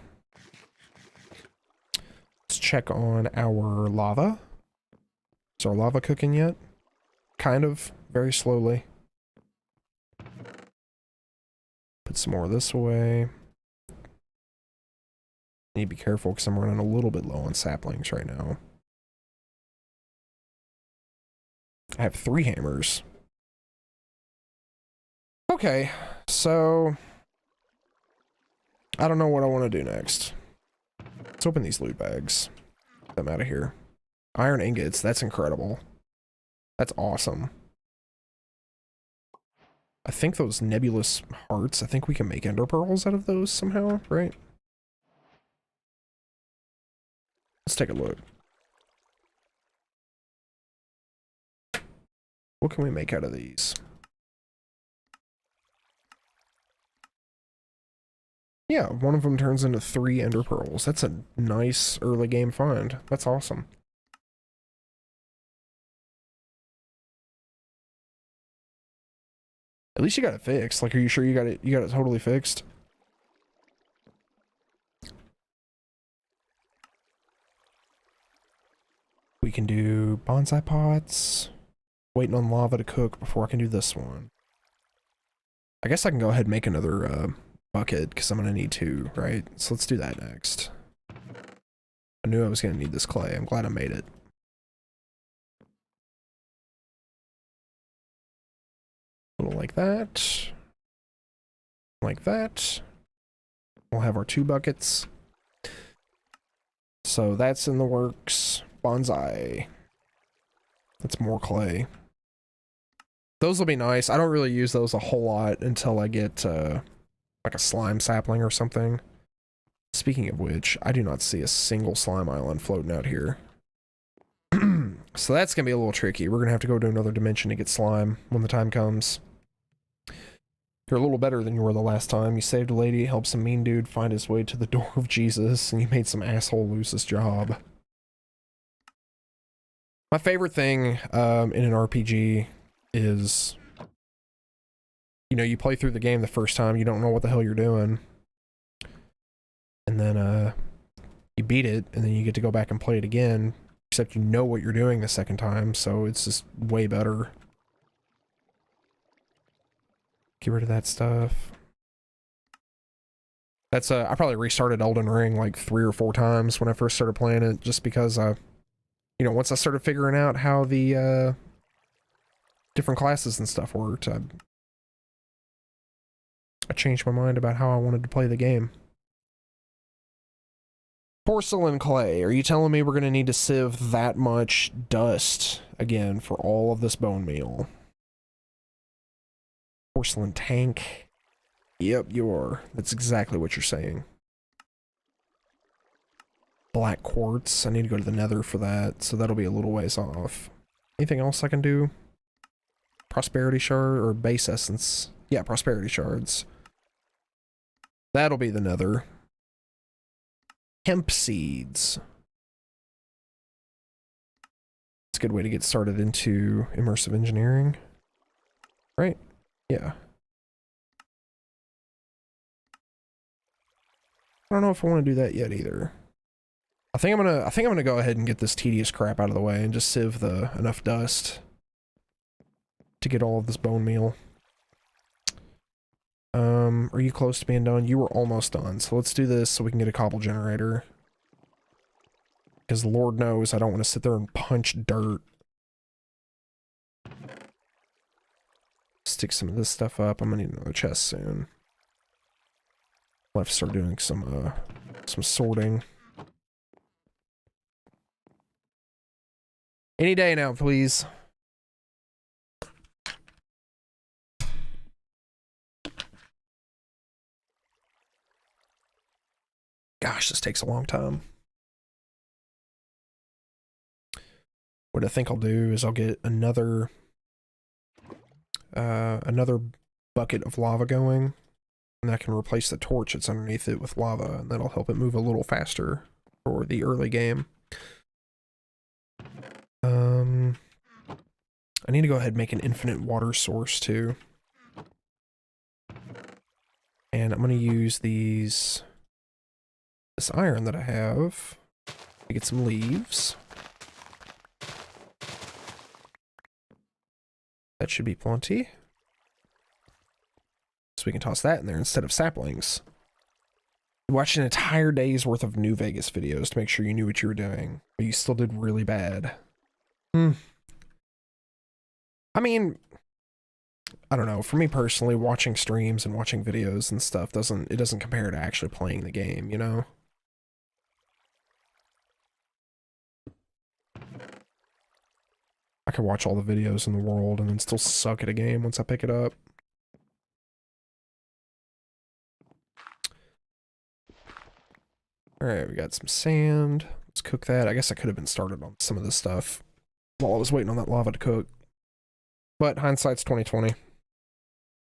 Let's check on our lava. Is our lava cooking yet? Kind of, very slowly. Put some more this way. Need to be careful because I'm running a little bit low on saplings right now. I have 3 hammers. Okay, so I don't know what I want to do next. Let's open these loot bags. Get them out of here. Iron ingots, that's incredible. That's awesome. I think those nebulous hearts, I think we can make ender pearls out of those somehow, right? Let's take a look. What can we make out of these? Yeah, one of them turns into 3 ender pearls. That's a nice early game find. That's awesome. At least you got it fixed. Like, are you sure you got it totally fixed? We can do bonsai pots. Waiting on lava to cook before I can do this one. I guess I can go ahead and make another bucket because I'm gonna need 2, right? So let's do that next. I knew I was gonna need this clay. I'm glad I made it. A little like that. Like that. We'll have our 2 buckets. So that's in the works. Bonsai. That's more clay. Those will be nice. I don't really use those a whole lot until I get like a slime sapling or something. Speaking of which, I do not see a single slime island floating out here. So that's gonna be a little tricky. We're gonna have to go to another dimension to get slime when the time comes. You're a little better than you were the last time. You saved a lady, helped some mean dude find his way to the door of Jesus, and you made some asshole lose his job. My favorite thing in an RPG is, you know, you play through the game the first time, you don't know what the hell you're doing. And then you beat it, and then you get to go back and play it again, except you know what you're doing the second time, so it's just way better. Get rid of that stuff. That's I probably restarted Elden Ring like 3 or 4 times when I first started playing it, just because you know, once I started figuring out how the different classes and stuff worked, I changed my mind about how I wanted to play the game. Porcelain Clay, are you telling me we're going to need to sieve that much dust again for all of this bone meal? Porcelain tank. Yep, you are. That's exactly what you're saying. black quartz. I need to go to the nether for that, so that'll be a little ways off. Anything else I can do? Prosperity shard or base essence? Yeah, prosperity shards. That'll be the nether. Hemp seeds. It's a good way to get started into immersive engineering. Right? Yeah. I don't know if I want to do that yet either. I think I'm gonna go ahead and get this tedious crap out of the way and just sieve enough dust to get all of this bone meal. Are you close to being done? You were almost done, so let's do this so we can get a cobble generator. Because Lord knows I don't want to sit there and punch dirt. Stick some of this stuff up. I'm gonna need another chest soon. I'll have to start doing some sorting. Any day now, please. Gosh, this takes a long time. What I think I'll do is I'll get another bucket of lava going, and I can replace the torch that's underneath it with lava, and that'll help it move a little faster for the early game. I need to go ahead and make an infinite water source too. And I'm going to use this iron that I have to get some leaves. That should be plenty. So we can toss that in there instead of saplings. You watched an entire day's worth of New Vegas videos to make sure you knew what you were doing, but you still did really bad. I mean, I don't know. For me personally, watching streams and watching videos and stuff doesn't compare to actually playing the game, you know? I could watch all the videos in the world and then still suck at a game once I pick it up. Alright, we got some sand. Let's cook that. I guess I could have been started on some of this stuff while I was waiting on that lava to cook. But hindsight's 2020.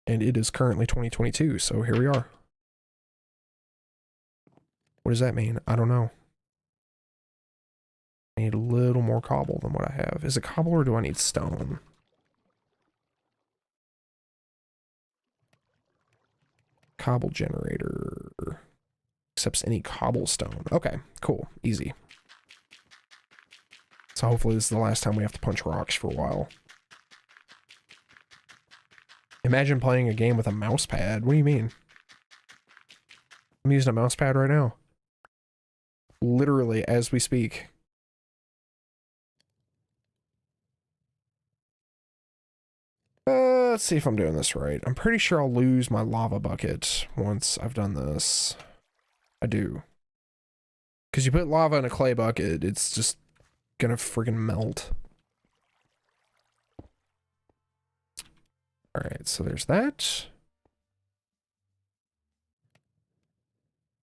And it is currently 2022, so here we are. What does that mean? I don't know. I need a little more cobble than what I have. Is it cobble or do I need stone? Cobble generator. Accepts any cobblestone. Okay, cool. Easy. So hopefully this is the last time we have to punch rocks for a while. Imagine playing a game with a mouse pad. What do you mean? I'm using a mouse pad right now. Literally as we speak. Let's see if I'm doing this right. I'm pretty sure I'll lose my lava bucket once I've done this. I do. Because you put lava in a clay bucket, it's just gonna friggin' melt. Alright, so there's that.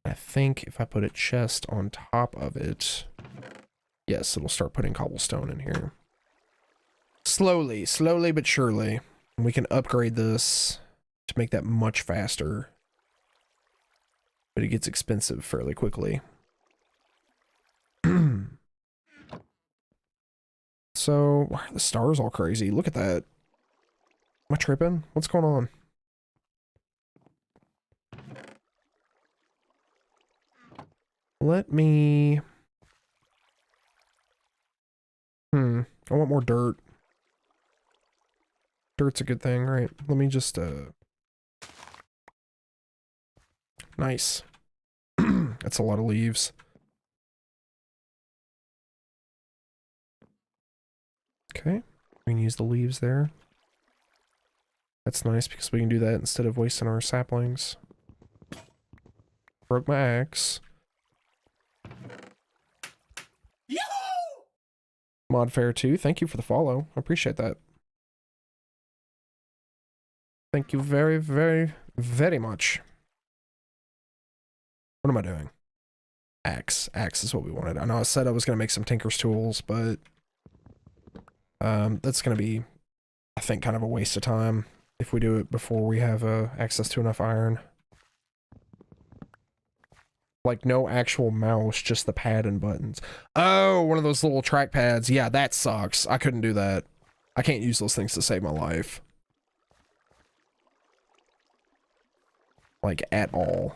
I think if I put a chest on top of it, yes, it'll start putting cobblestone in here. Slowly but surely. We can upgrade this to make that much faster. But it gets expensive fairly quickly. So, why are the stars all crazy? Look at that. Am I tripping? What's going on? Let me... I want more dirt. Dirt's a good thing, right? Let me just, Nice. That's a lot of leaves. Okay. We can use the leaves there. That's nice because we can do that instead of wasting our saplings. Broke my axe. Modfair 2, thank you for the follow. I appreciate that. Thank you very, very, very much. What am I doing? Axe. Axe is what we wanted. I know I said I was going to make some tinker's tools, but that's going to be, I think, kind of a waste of time if we do it before we have access to enough iron. Like, no actual mouse, just the pad and buttons. Oh, one of those little track pads. Yeah, that sucks. I couldn't do that. I can't use those things to save my life. Like, at all.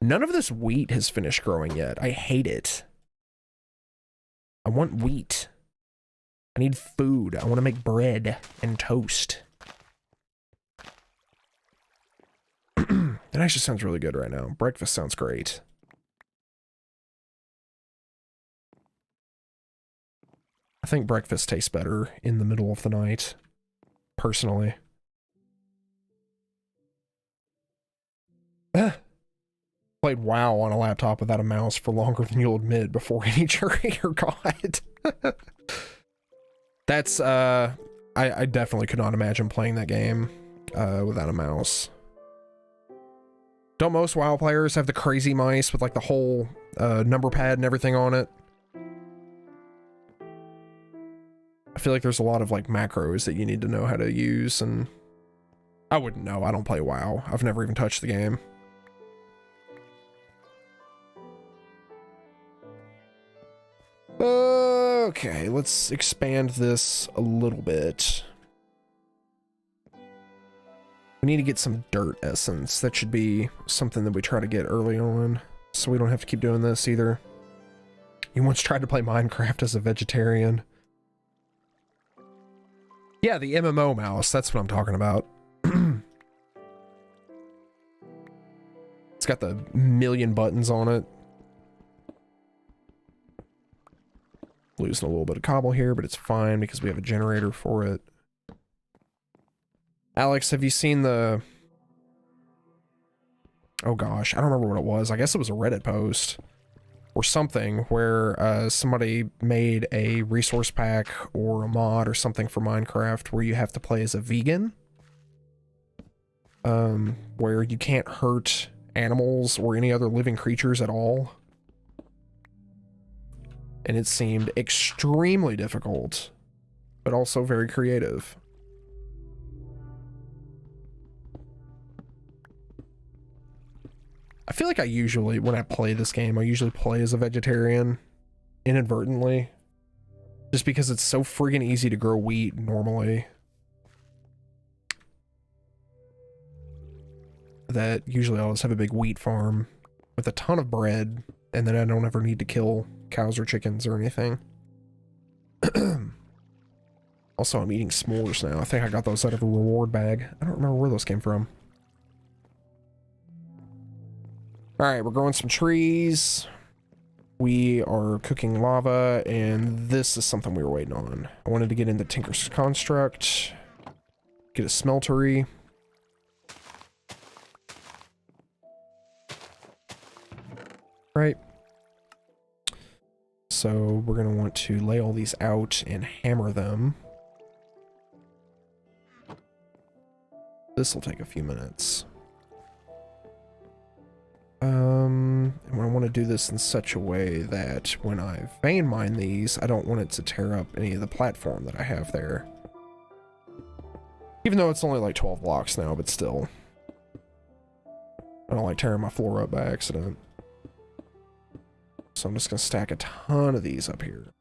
None of this wheat has finished growing yet. I hate it. I want wheat. I need food. I want to make bread and toast. It actually sounds really good right now. Breakfast sounds great. I think breakfast tastes better in the middle of the night, personally. Played WoW on a laptop without a mouse for longer than you'll admit before any jury or god. That's, I definitely could not imagine playing that game without a mouse. Don't most WoW players have the crazy mice with like the whole number pad and everything on it? I feel like there's a lot of like macros that you need to know how to use, and I wouldn't know. I don't play WoW. I've never even touched the game. Okay, let's expand this a little bit. We need to get some dirt essence. That should be something that we try to get early on, so we don't have to keep doing this either. You once tried to play Minecraft as a vegetarian. Yeah, the MMO mouse, that's what I'm talking about. It's got the million buttons on it. Losing a little bit of cobble here, but it's fine because we have a generator for it. Alex, have you seen the... Oh gosh, I don't remember what it was. I guess it was a Reddit post or something where somebody made a resource pack or a mod or something for Minecraft where you have to play as a vegan. Where you can't hurt animals or any other living creatures at all. And it seemed extremely difficult, but also very creative. I feel like I usually, when I play this game, I usually play as a vegetarian, inadvertently. Just because it's so friggin' easy to grow wheat normally. That usually I'll just have a big wheat farm with a ton of bread, and then I don't ever need to kill cows or chickens or anything. Also, I'm eating s'mores now. I think I got those out of a reward bag. I don't remember where those came from. Alright, we're growing some trees. We are cooking lava, and this is something we were waiting on. I wanted to get into Tinker's Construct, get a smeltery. Right. So we're going to want to lay all these out and hammer them. This will take a few minutes. And I want to do this in such a way that when I vein mine these, I don't want it to tear up any of the platform that I have there. Even though it's only like 12 blocks now, but still. I don't like tearing my floor up by accident. So I'm just going to stack a ton of these up here.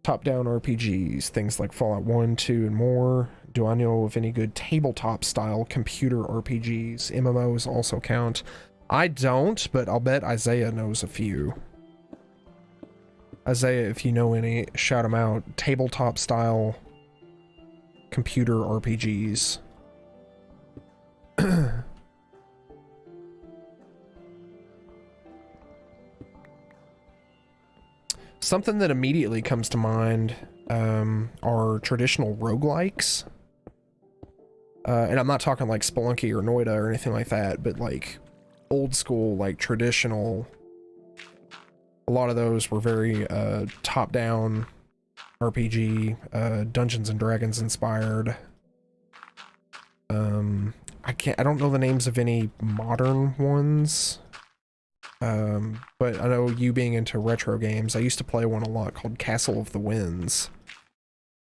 Top-down RPGs, things like Fallout 1, 2, and more. Do I know of any good tabletop-style computer RPGs? MMOs also count. I don't, but I'll bet Isaiah knows a few. Isaiah, if you know any, shout them out. Tabletop-style computer RPGs. Something that immediately comes to mind are traditional roguelikes. And I'm not talking like Spelunky or Noida or anything like that, but like old school, like traditional. A lot of those were very top-down, RPG, Dungeons and Dragons inspired. I don't know the names of any modern ones. But I know you being into retro games, I used to play one a lot called Castle of the Winds.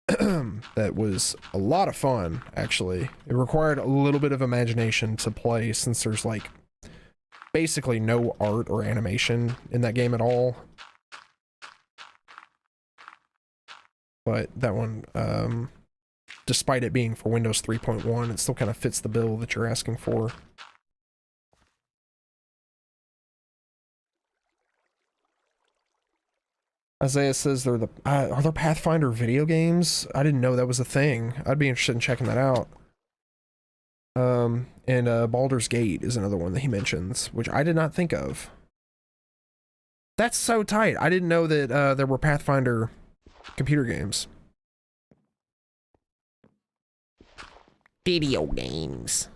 That was a lot of fun, actually. It required a little bit of imagination to play since there's like basically no art or animation in that game at all. But that one, despite it being for Windows 3.1, it still kind of fits the bill that you're asking for. Isaiah says they're the are there Pathfinder video games? I didn't know that was a thing. I'd be interested in checking that out. And Baldur's Gate is another one that he mentions, which I did not think of. That's so tight. I didn't know that there were Pathfinder computer games. Video games.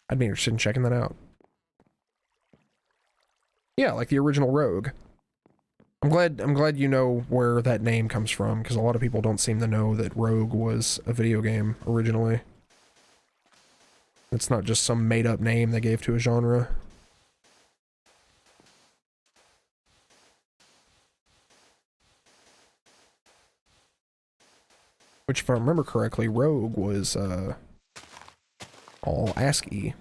I'd be interested in checking that out. Yeah, like the original Rogue. I'm glad you know where that name comes from, because a lot of people don't seem to know that Rogue was a video game originally. It's not just some made-up name they gave to a genre. Which, if I remember correctly, Rogue was all ASCII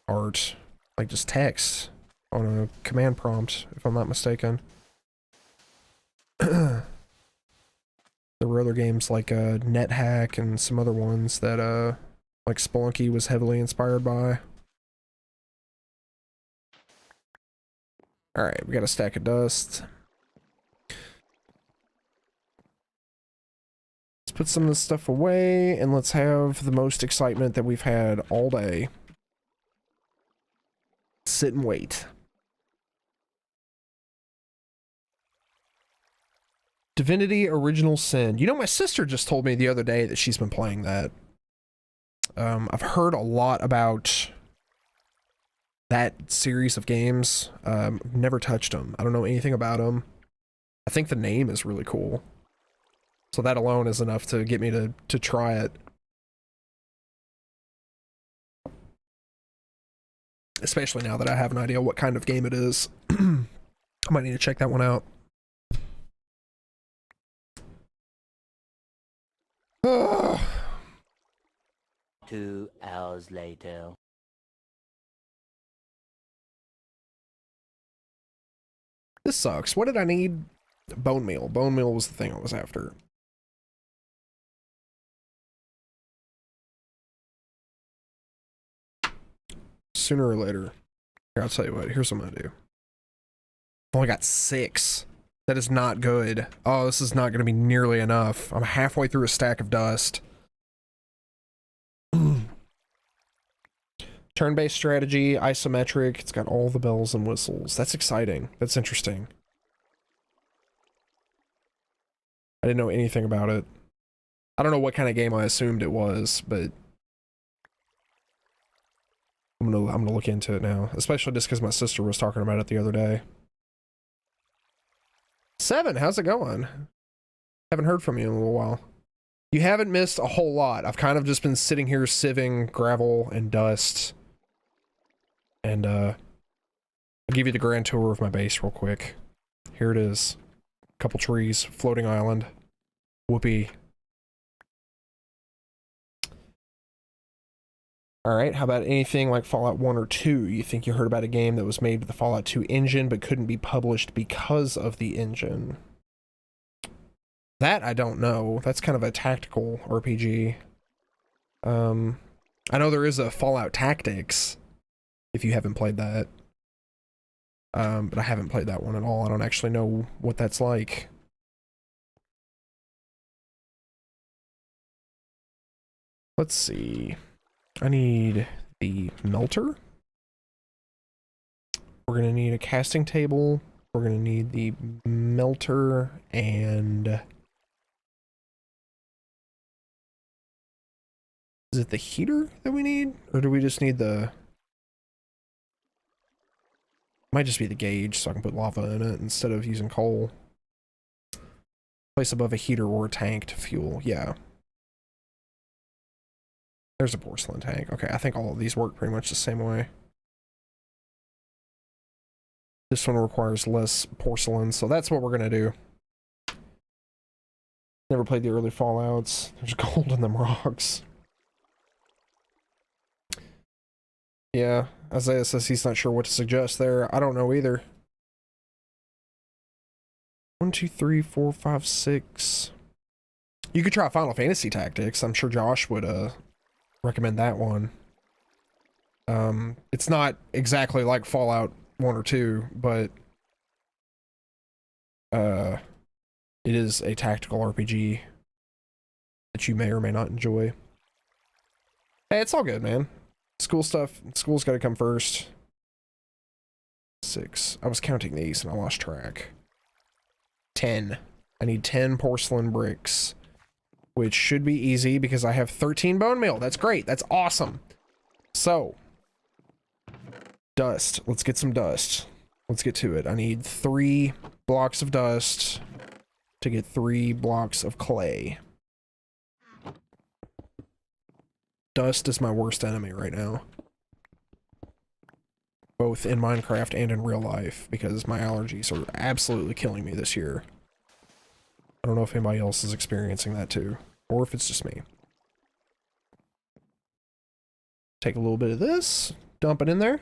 art, like just text on a command prompt, if I'm not mistaken. There were other games like NetHack and some other ones that like Spelunky was heavily inspired by. Alright, we got a stack of dust. Let's put some of this stuff away and let's have the most excitement that we've had all day. Sit and wait. Divinity Original Sin. You know, my sister just told me the other day that she's been playing that. I've heard a lot about that series of games. Never touched them. I don't know anything about them. I think the name is really cool. So that alone is enough to get me to try it. Especially now that I have an idea what kind of game it is. I might need to check that one out. 2 hours later. This sucks. What did I need? Bone meal. Bone meal was the thing I was after. Sooner or later. Here, I'll tell you what. Here's what I'm gonna do. I've only got 6. That is not good. Oh, this is not gonna be nearly enough. I'm halfway through a stack of dust. Turn-based strategy, isometric. It's got all the bells and whistles. That's exciting. That's interesting. I didn't know anything about it. I don't know what kind of game I assumed it was, but I'm gonna look into it now, especially just because my sister was talking about it the other day. 7, how's it going? Haven't heard from you in a little while. You haven't missed a whole lot. I've kind of just been sitting here sieving gravel and dust. And I'll give you the grand tour of my base real quick. Here it is. Couple trees, floating island. Whoopee. Alright, how about anything like Fallout 1 or 2? You think you heard about a game that was made with the Fallout 2 engine but couldn't be published because of the engine? That I don't know. That's kind of a tactical RPG. I know there is a Fallout Tactics, if you haven't played that. But I haven't played that one at all. I don't actually know what that's like. Let's see. I need the melter. We're gonna need a casting table. We're gonna need the melter and... Is it the heater that we need? Or do we just need the... Might just be the gauge so I can put lava in it instead of using coal. Place above a heater or a tank to fuel. Yeah. There's a porcelain tank. Okay, I think all of these work pretty much the same way. This one requires less porcelain, so that's what we're gonna do. Never played the early Fallouts. There's gold in them rocks. Yeah, Isaiah says he's not sure what to suggest there. I don't know either. 1, 2, 3, 4, 5, 6. You could try Final Fantasy Tactics. I'm sure Josh would recommend that one. It's not exactly like Fallout 1 or 2, but it is a tactical RPG that you may or may not enjoy. Hey, it's all good, man. School stuff, school's gotta come first. 6. I was counting these and I lost track. 10. I need 10 porcelain bricks, which should be easy because I have 13 bone meal. That's great. That's awesome. So, dust. Let's get some dust. Let's get to it. I need 3 blocks of dust to get 3 blocks of clay. Dust is my worst enemy right now. Both in Minecraft and in real life, because my allergies are absolutely killing me this year. I don't know if anybody else is experiencing that too, or if it's just me. Take a little bit of this, dump it in there.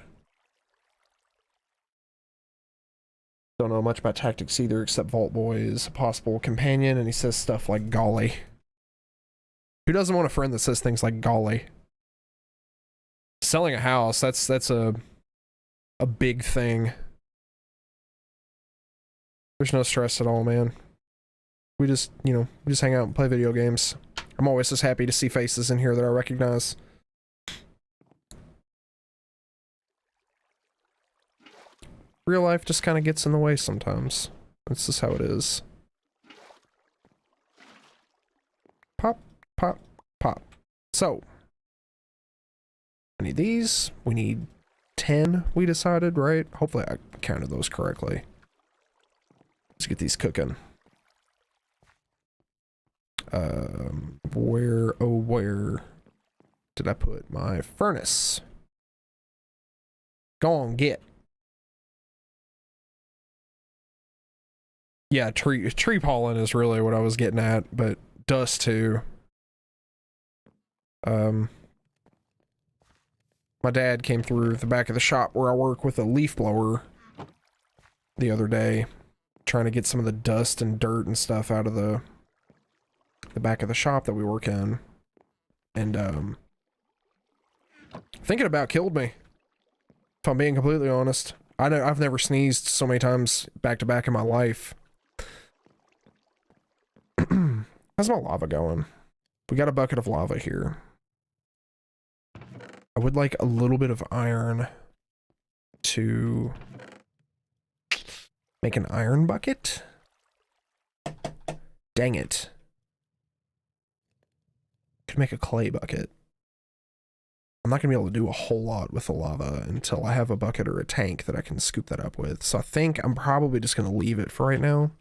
Don't know much about tactics either, except Vault Boy is a possible companion, and he says stuff like golly. Who doesn't want a friend that says things like golly? Selling a house, that's a big thing. There's no stress at all, man. We just, you know, we just hang out and play video games. I'm always just happy to see faces in here that I recognize. Real life just kind of gets in the way sometimes. That's just how it is. Pop, pop, pop. So, I need these. We need 10, we decided, right? Hopefully I counted those correctly. Let's get these cooking. Where did I put my furnace? Go on, get. Yeah, tree pollen is really what I was getting at, but dust too. My dad came through the back of the shop where I work with a leaf blower the other day, trying to get some of the dust and dirt and stuff out of the back of the shop that we work in. And thinking about killed me, if I'm being completely honest. I've never sneezed so many times back to back in my life. How's my lava going? We got a bucket of lava here. I would like a little bit of iron to make an iron bucket. Dang it. Could make a clay bucket. I'm not gonna be able to do a whole lot with the lava until I have a bucket or a tank that I can scoop that up with. So I think I'm probably just gonna leave it for right now.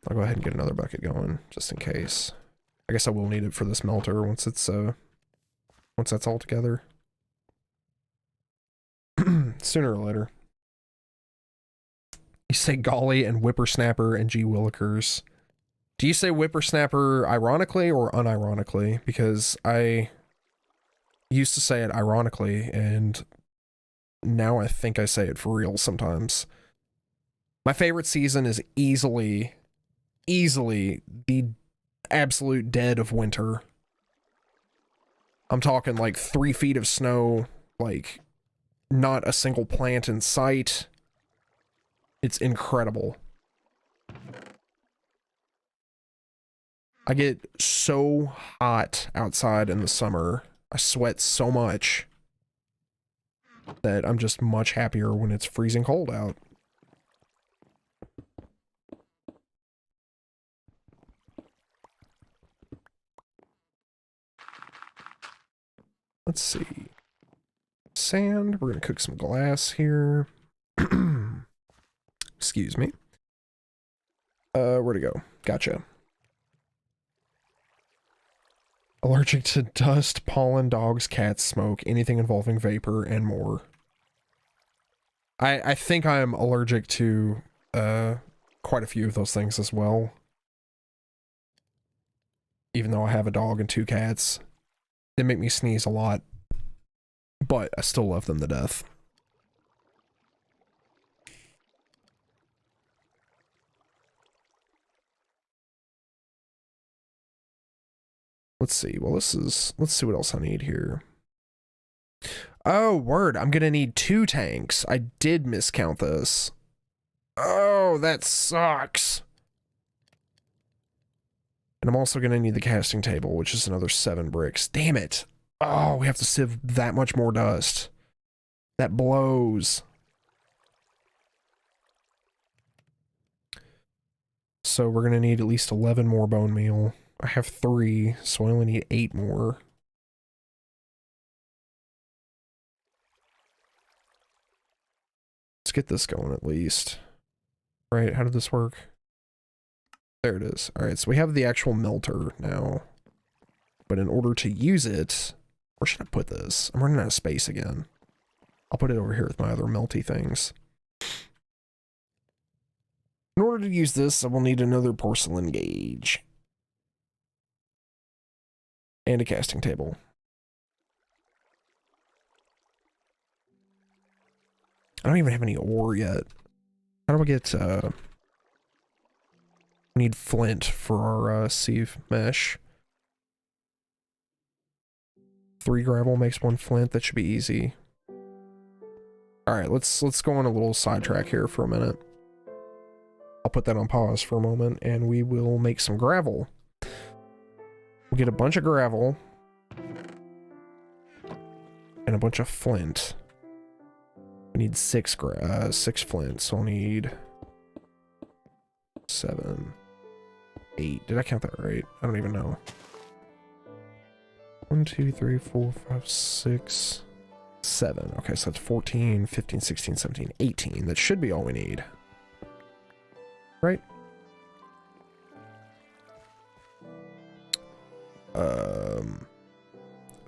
I'll go ahead and get another bucket going just in case. I guess I will need it for this melter once it's once that's all together. Sooner or later. You say golly and whippersnapper and gee willikers. Do you say whippersnapper ironically or unironically? Because I used to say it ironically, and now I think I say it for real sometimes. My favorite season is easily the absolute dead of winter. I'm talking like 3 feet of snow, like not a single plant in sight. It's incredible. I get so hot outside in the summer. I sweat so much that I'm just much happier when it's freezing cold out. Let's see. Sand. We're going to cook some glass here. Excuse me. Where'd it go? Gotcha. Allergic to dust, pollen, dogs, cats, smoke, anything involving vapor, and more. I think I'm allergic to quite a few of those things as well. Even though I have a dog and 2 cats. They make me sneeze a lot. But I still love them to death. Let's see. Well, let's see what else I need here. Oh, word. I'm gonna need 2 tanks. I did miscount this. Oh, that sucks. And I'm also gonna need the casting table, which is another 7 bricks. Damn it. Oh, we have to sieve that much more dust. That blows. So we're gonna need at least 11 more bone meal. I have 3, so I only need 8 more. Let's get this going at least. Right, how did this work? There it is. Alright, so we have the actual melter now. But in order to use it, where should I put this? I'm running out of space again. I'll put it over here with my other melty things. In order to use this, I will need another porcelain gauge. And a casting table. I don't even have any ore yet. How do I get, we need flint for our, sieve mesh. 3 gravel makes 1 flint. That should be easy. Alright, let's go on a little sidetrack here for a minute. I'll put that on pause for a moment, and we will make some gravel. We'll get a bunch of gravel. And a bunch of flint. We need 6 flint, so I'll need 7, 8. Did I count that right? I don't even know. 1, 2, 3, 4, 5, 6, 7. Okay, so that's 14, 15, 16, 17, 18. That should be all we need. Right?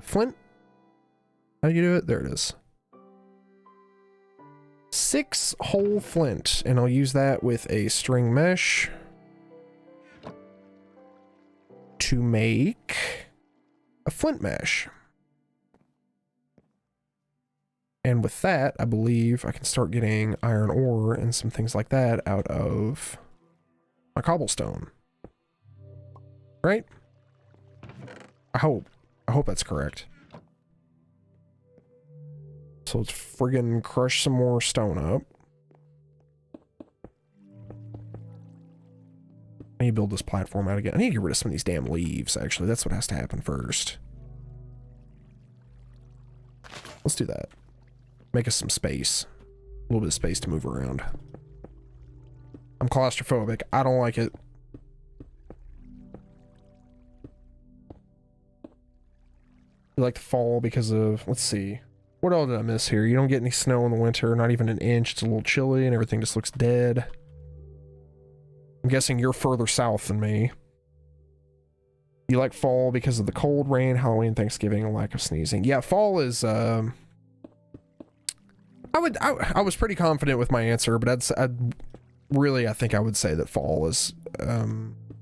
Flint? How do you do it? There it is. 6 whole flint, and I'll use that with a string mesh to make a flint mesh. And with that, I believe I can start getting iron ore and some things like that out of my cobblestone. Right? I hope that's correct. So let's friggin' crush some more stone up. I need to build this platform out again. I need to get rid of some of these damn leaves, actually. That's what has to happen first. Let's do that. Make us some space. A little bit of space to move around. I'm claustrophobic. I don't like it. You like the fall because of... Let's see. What else did I miss here? You don't get any snow in the winter. Not even an inch. It's a little chilly and everything just looks dead. I'm guessing you're further south than me. You like fall because of the cold, rain, Halloween, Thanksgiving, and lack of sneezing. Yeah, fall is... I was pretty confident with my answer, but I think I would say that fall is,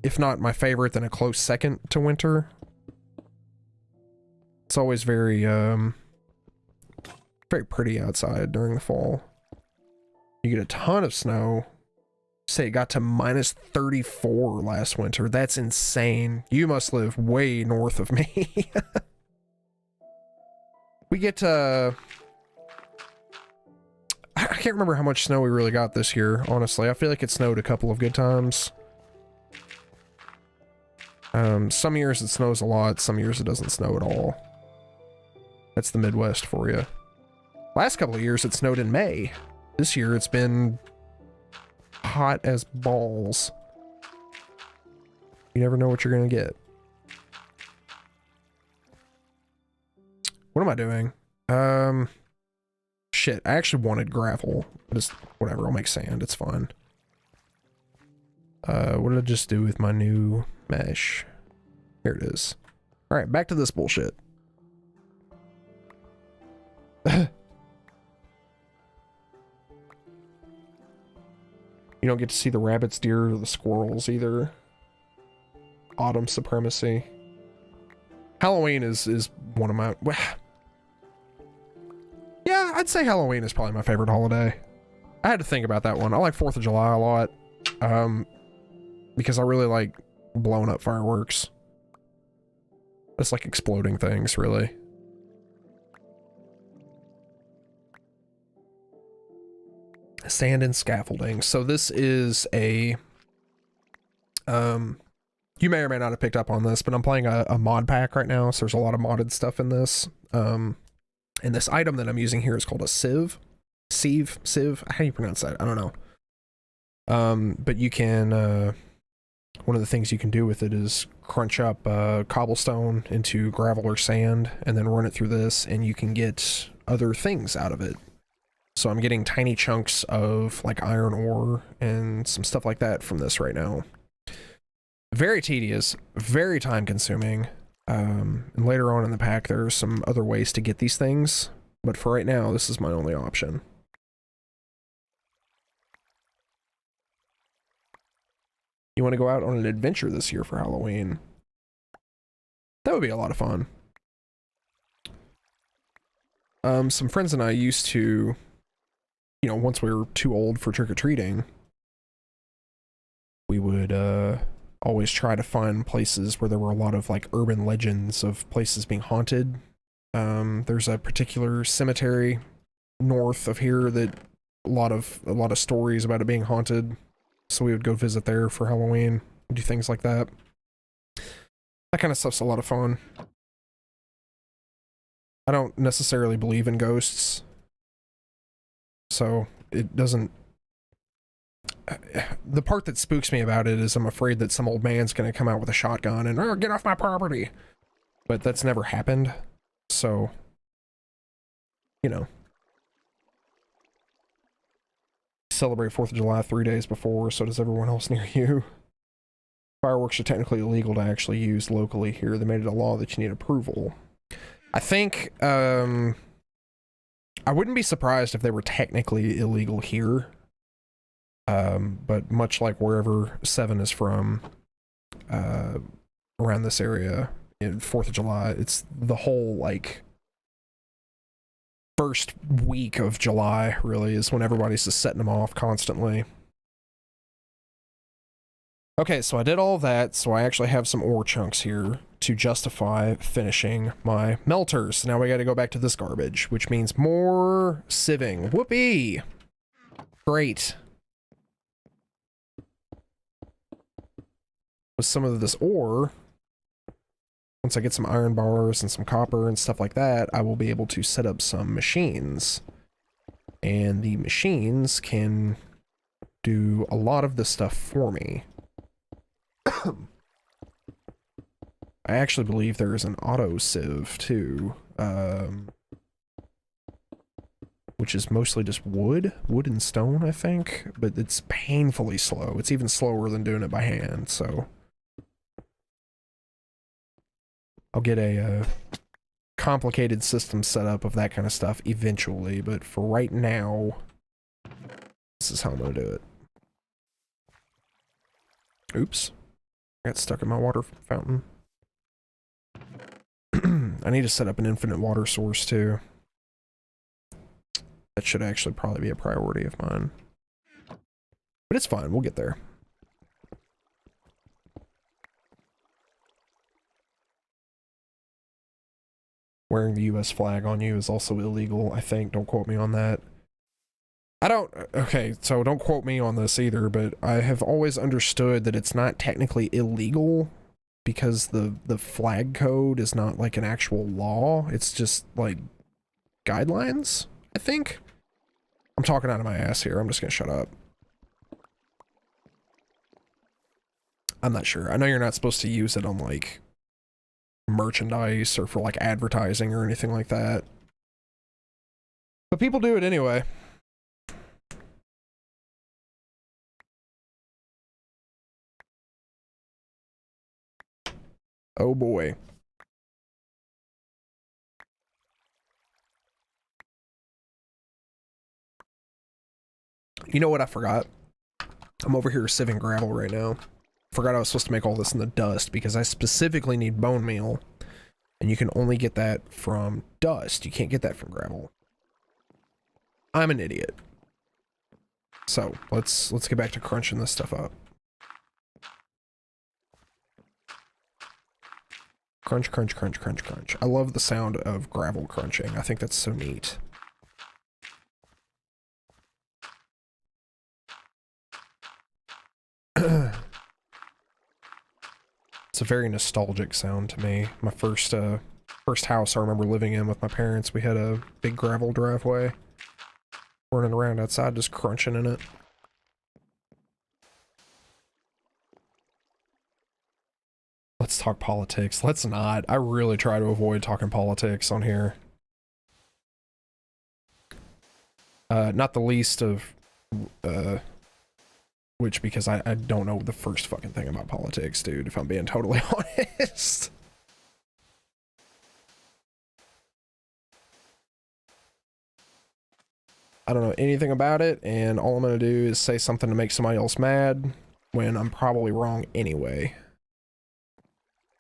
if not my favorite, then a close second to winter. It's always very, very pretty outside during the fall. You get a ton of snow. Say it got to minus 34 last winter. That's insane. You must live way north of me. We get, I can't remember how much snow we really got this year, honestly. I feel like it snowed a couple of good times. Some years it snows a lot, some years it doesn't snow at all. That's the Midwest for you. Last couple of years it snowed in May. This year it's been hot as balls. You never know what you're gonna get. What am I doing? Shit, I actually wanted gravel. Just whatever, I'll make sand, it's fine. What did I just do with my new mesh? Here it is. All right, back to this bullshit. You don't get to see the rabbits, deer, or the squirrels either. Autumn supremacy. Halloween is one of my... Yeah, I'd say Halloween is probably my favorite holiday. I had to think about that one. I like 4th of July a lot. Because I really like blowing up fireworks. It's like exploding things, really. Sand and scaffolding. So this is a... you may or may not have picked up on this, but I'm playing a mod pack right now, so there's a lot of modded stuff in this. And this item that I'm using here is called a sieve. Sieve? How do you pronounce that? I don't know. But you can, one of the things you can do with it is crunch up cobblestone into gravel or sand and then run it through this, and you can get other things out of it. So I'm getting tiny chunks of like iron ore and some stuff like that from this right now. Very tedious, very time consuming. And later on in the pack, there are some other ways to get these things, but for right now, this is my only option. You want to go out on an adventure this year for Halloween? That would be a lot of fun. Some friends and I used to, you know, once we were too old for trick-or-treating, we would, always try to find places where there were a lot of like urban legends of places being haunted. There's a particular cemetery north of here that a lot of stories about it being haunted. So we would go visit there for Halloween, do things like that. That kind of stuff's a lot of fun. I don't necessarily believe in ghosts, so it doesn't... The part that spooks me about it is I'm afraid that some old man's gonna come out with a shotgun and, oh, get off my property. But that's never happened. So, you know. Celebrate 4th of July 3 days before, so does everyone else near you. Fireworks are technically illegal to actually use locally here. They made it a law that you need approval. I think, I wouldn't be surprised if they were technically illegal here. But much like wherever 7 is from, around this area, in 4th of July, it's the whole, like, first week of July, really, is when everybody's just setting them off constantly. Okay, so I did all of that, so I actually have some ore chunks here to justify finishing my melters. Now we gotta go back to this garbage, which means more sieving. Whoopee! Great. With some of this ore, once I get some iron bars and some copper and stuff like that, I will be able to set up some machines. And the machines can do a lot of this stuff for me. I actually believe there is an auto sieve too, which is mostly just wood and stone, I think, but it's painfully slow. It's even slower than doing it by hand, so I'll get a complicated system set up of that kind of stuff eventually, but for right now, this is how I'm gonna do it. Oops. I got stuck in my water fountain. I need to set up an infinite water source too. That should actually probably be a priority of mine. But it's fine, we'll get there. Wearing the US flag on you is also illegal, I think. Don't quote me on that. Okay, so don't quote me on this either, but I have always understood that it's not technically illegal because the flag code is not like an actual law. It's just like guidelines, I think. I'm talking out of my ass here. I'm just gonna shut up. I'm not sure. I know you're not supposed to use it on like merchandise or for like advertising or anything like that, but people do it anyway. Oh boy. You know what I forgot? I'm over here sieving gravel right now. Forgot I was supposed to make all this in the dust because I specifically need bone meal. And you can only get that from dust. You can't get that from gravel. I'm an idiot. So let's get back to crunching this stuff up. Crunch, crunch, crunch, crunch, crunch. I love the sound of gravel crunching. I think that's so neat. It's a very nostalgic sound to me. My first house I remember living in with my parents, we had a big gravel driveway. Running around outside just crunching in it. Let's talk politics. Let's not. I really try to avoid talking politics on here. Not the least of which because I don't know the first fucking thing about politics, dude, if I'm being totally honest. I don't know anything about it, and all I'm gonna do is say something to make somebody else mad when I'm probably wrong anyway.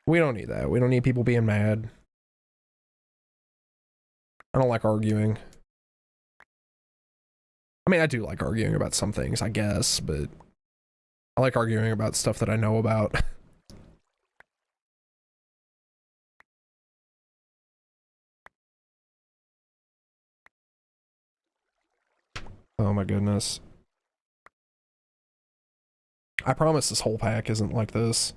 We don't need that. We don't need people being mad. I don't like arguing. I mean, I do like arguing about some things, I guess, but I like arguing about stuff that I know about. Oh my goodness. I promise this whole pack isn't like this.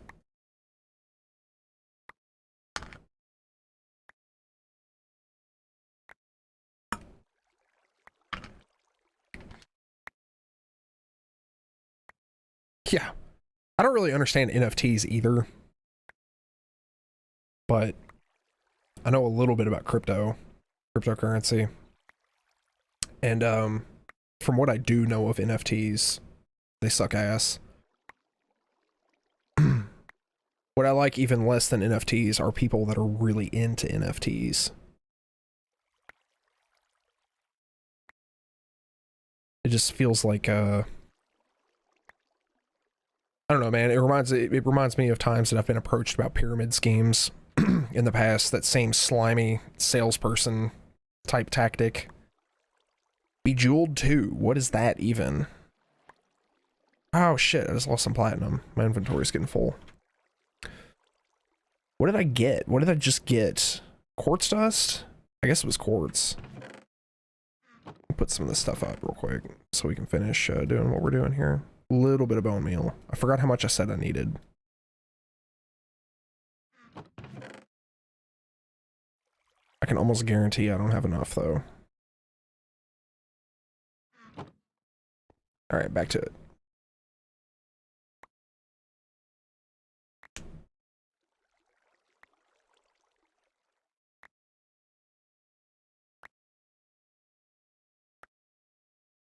Yeah. I don't really understand NFTs either. But I know a little bit about cryptocurrency. And from what I do know of NFTs, they suck ass. What I like even less than NFTs are people that are really into NFTs. It just feels like I don't know, man. It reminds me of times that I've been approached about pyramid schemes in the past. That same slimy salesperson type tactic. Bejeweled 2. What is that even? Oh shit, I just lost some platinum. My inventory's getting full. What did I get? What did I just get? Quartz dust? I guess it was quartz. I'll put some of this stuff up real quick so we can finish doing what we're doing here. A little bit of bone meal. I forgot how much I said I needed. I can almost guarantee I don't have enough though. Alright, back to it.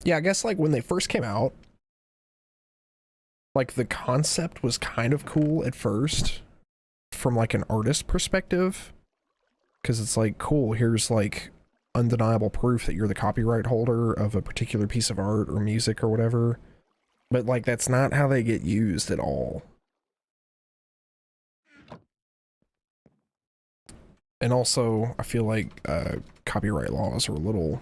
Yeah, I guess like when they first came out, like the concept was kind of cool at first from like an artist perspective, because it's like, cool, here's like undeniable proof that you're the copyright holder of a particular piece of art or music or whatever. But like that's not how they get used at all. And also I feel like copyright laws are a little,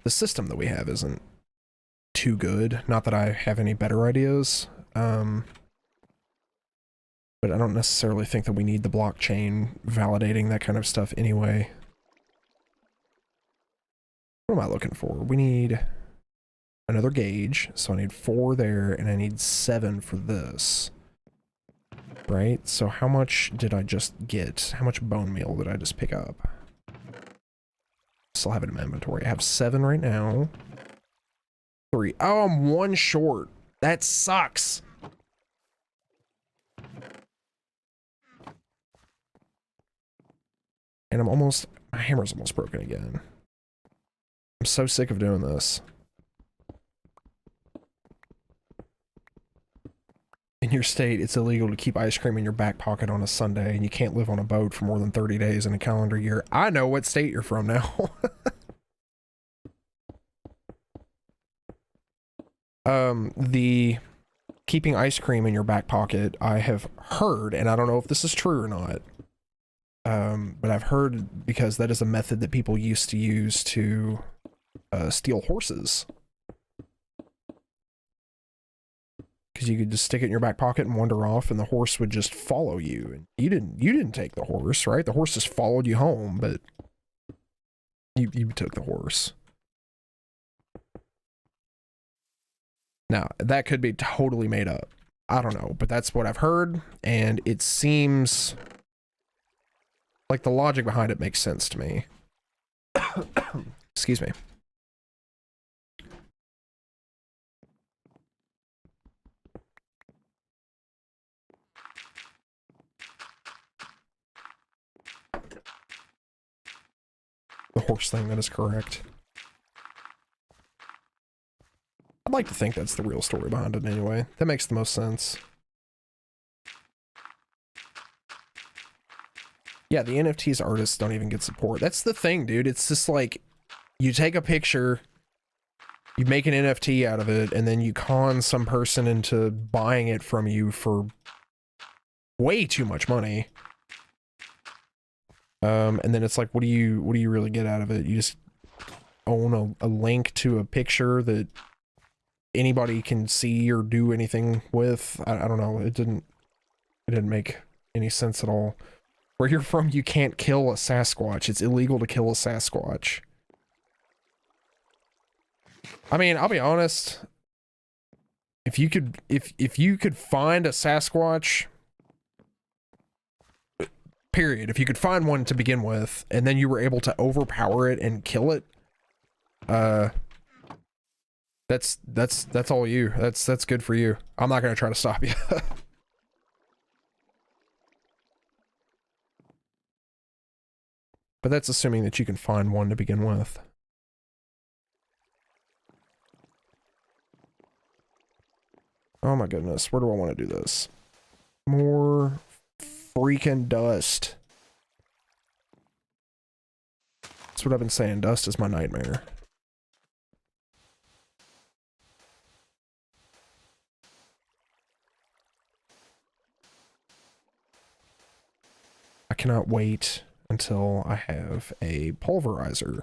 the system that we have isn't too good. Not that I have any better ideas, but I don't necessarily think that we need the blockchain validating that kind of stuff anyway. What am I looking for? We need another gauge, so I need 4 there, and I need 7 for this. Right? So how much did I just get? How much bone meal did I just pick up? Still have it in my inventory. I have 7 right now. 3. Oh, I'm 1 short. That sucks. And I'm almost, my hammer's almost broken again. I'm so sick of doing this. And your state, it's illegal to keep ice cream in your back pocket on a Sunday, and you can't live on a boat for more than 30 days in a calendar year. I know what state you're from now. The keeping ice cream in your back pocket, I have heard, and I don't know if this is true or not, but I've heard because that is a method that people used to use to steal horses. Because you could just stick it in your back pocket and wander off, and the horse would just follow you. And you didn't take the horse, right? The horse just followed you home, but you took the horse. Now, that could be totally made up. I don't know, but that's what I've heard, and it seems like the logic behind it makes sense to me. Excuse me. The horse thing, that is correct. I'd like to think that's the real story behind it anyway. That makes the most sense. Yeah, the NFTs artists don't even get support. That's the thing, dude. It's just like, you take a picture, you make an NFT out of it, and then you con some person into buying it from you for way too much money. And then it's like, what do you really get out of it? You just own a link to a picture that anybody can see or do anything with. I don't know. It didn't make any sense at all. Where you're from, you can't kill a Sasquatch. It's illegal to kill a Sasquatch. I mean, I'll be honest. If you could find a Sasquatch, period. If you could find one to begin with, and then you were able to overpower it and kill it, that's all you. That's good for you. I'm not gonna try to stop you. But that's assuming that you can find one to begin with. Oh my goodness, where do I want to do this? More freaking dust. That's what I've been saying, dust is my nightmare. I cannot wait until I have a pulverizer.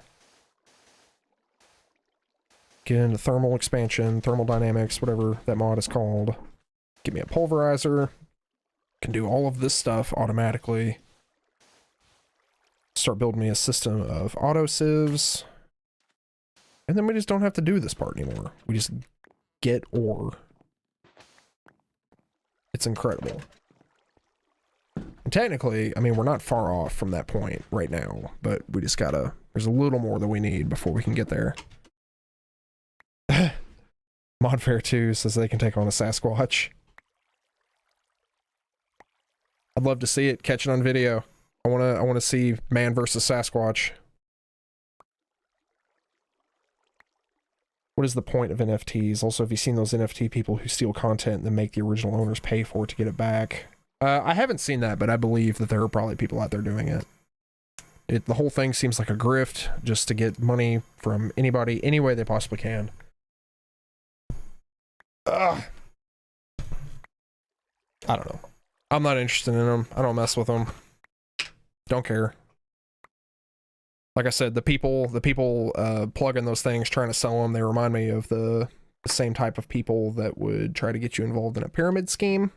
Get into thermal expansion, thermal dynamics, whatever that mod is called. Give me a pulverizer. Can do all of this stuff automatically. Start building me a system of auto sieves. And then we just don't have to do this part anymore. We just get ore. It's incredible. And technically, I mean, we're not far off from that point right now, but we just gotta, there's a little more that we need before we can get there. Modfair 2 says they can take on a Sasquatch. I'd love to see it, catch it on video. I wanna see man versus Sasquatch. What is the point of NFTs? Also, have you seen those NFT people who steal content and then make the original owners pay for it to get it back? I haven't seen that, but I believe that there are probably people out there doing it. The whole thing seems like a grift just to get money from anybody, any way they possibly can. Ugh. I don't know. I'm not interested in them. I don't mess with them. Don't care. Like I said, the people plugging those things, trying to sell them, they remind me of the same type of people that would try to get you involved in a pyramid scheme.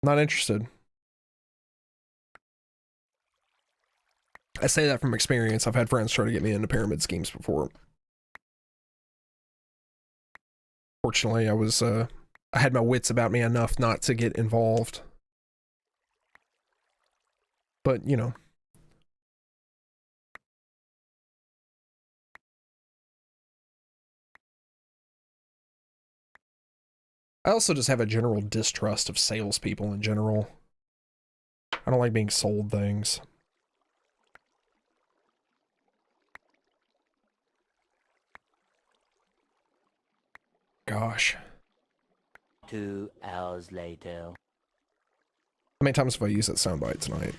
Not interested. I say that from experience. I've had friends try to get me into pyramid schemes before. Fortunately, I had my wits about me enough not to get involved. But, you know. I also just have a general distrust of salespeople in general. I don't like being sold things. Gosh. 2 hours later. How many times have I used that soundbite tonight?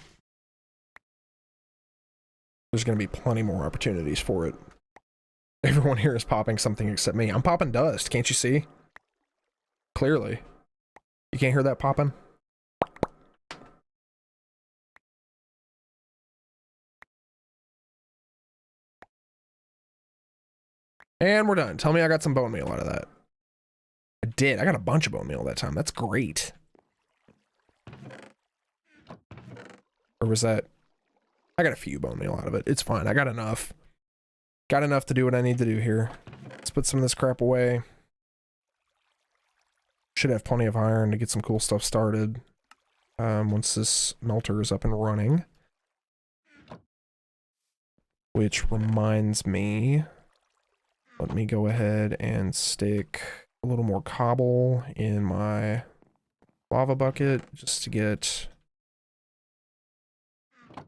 There's going to be plenty more opportunities for it. Everyone here is popping something except me. I'm popping dust, can't you see? Clearly. You can't hear that popping? And we're done. Tell me I got some bone meal out of that. I did. I got a bunch of bone meal that time. That's great. Or was that... I got a few bone meal out of it. It's fine. I got enough. Got enough to do what I need to do here. Let's put some of this crap away. Should have plenty of iron to get some cool stuff started. Once this melter is up and running. Which reminds me... Let me go ahead and stick a little more cobble in my lava bucket just to get a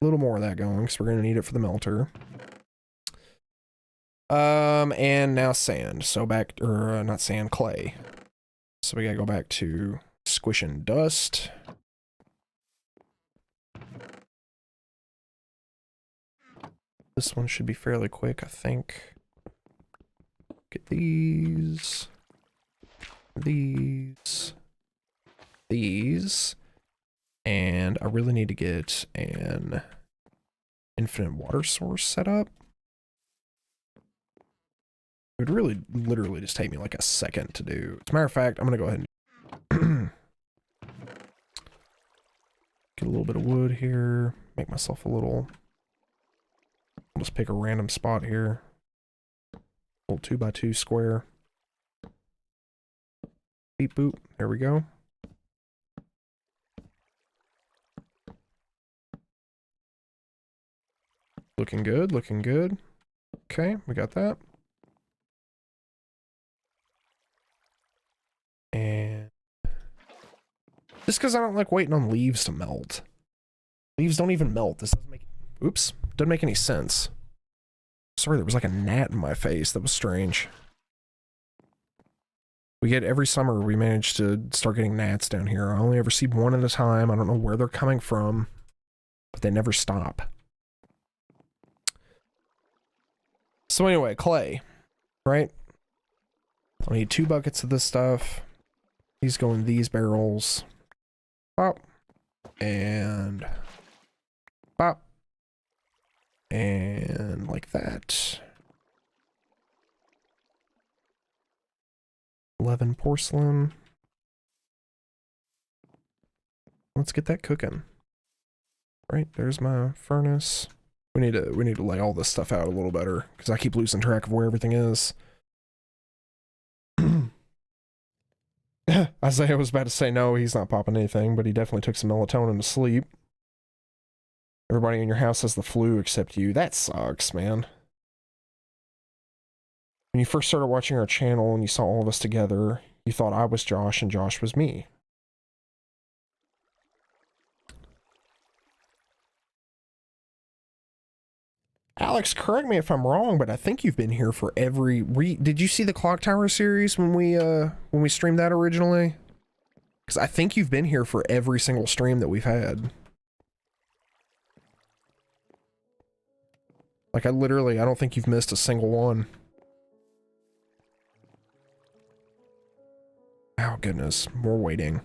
little more of that going because we're going to need it for the melter. And now sand. So back, or not sand, clay. So we got to go back to squishing dust. This one should be fairly quick, I think. Get these, and I really need to get an infinite water source set up. It would really, literally just take me like a second to do. As a matter of fact, I'm gonna go ahead and get a little bit of wood here, make myself a little, I'll just pick a random spot here. 2x2 square. Beep boop. There we go. Looking good, looking good. Okay, we got that. And just because I don't like waiting on leaves to melt. Leaves don't even melt. This doesn't make, oops, doesn't make any sense. Sorry, there was like a gnat in my face. That was strange. We get every summer, we manage to start getting gnats down here. I only ever see one at a time. I don't know where they're coming from, but they never stop. So anyway, clay, right? I need 2 buckets of this stuff. These go in these barrels. Pop. And pop. And like that. 11 porcelain. Let's get that cooking. Right, there's my furnace. We need to lay all this stuff out a little better because I keep losing track of where everything is. Isaiah was about to say no, he's not popping anything, but he definitely took some melatonin to sleep. Everybody in your house has the flu except you. That sucks, man. When you first started watching our channel and you saw all of us together, you thought I was Josh and Josh was me. Alex, correct me if I'm wrong, but I think you've been here for every did you see the Clock Tower series when we streamed that originally? Because I think you've been here for every single stream that we've had. Like, I don't think you've missed a single one. Oh, goodness. More waiting.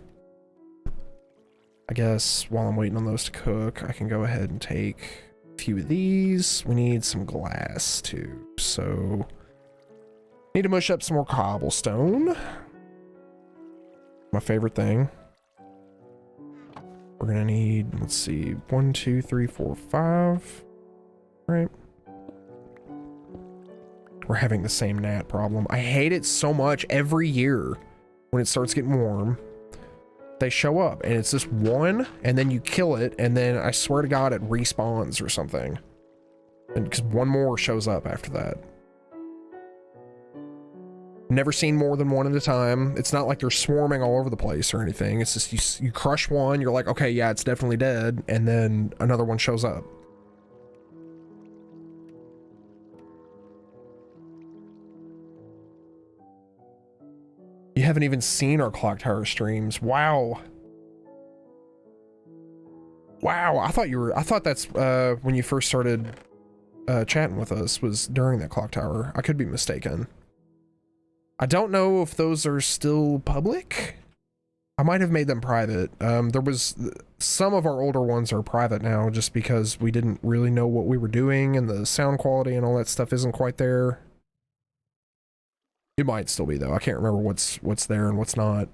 I guess while I'm waiting on those to cook, I can go ahead and take a few of these. We need some glass, too. So, need to mush up some more cobblestone. My favorite thing. We're gonna need, let's see, 1, 2, 3, 4, 5. Right. We're having the same gnat problem. I hate it so much every year when it starts getting warm. They show up and it's just one and then you kill it and then I swear to God it respawns or something. And because one more shows up after that. Never seen more than one at a time. It's not like they're swarming all over the place or anything. It's just you crush one, you're like, okay, yeah, it's definitely dead, and then another one shows up. haven't even seen our clock tower streams. Wow. Wow, I thought that's when you first started chatting with us was during that clock tower. I could be mistaken. I don't know if those are still public. I might have made them private. There was some of our older ones are private now just because we didn't really know what we were doing and the sound quality and all that stuff isn't quite there. It might still be though. I can't remember what's there and what's not.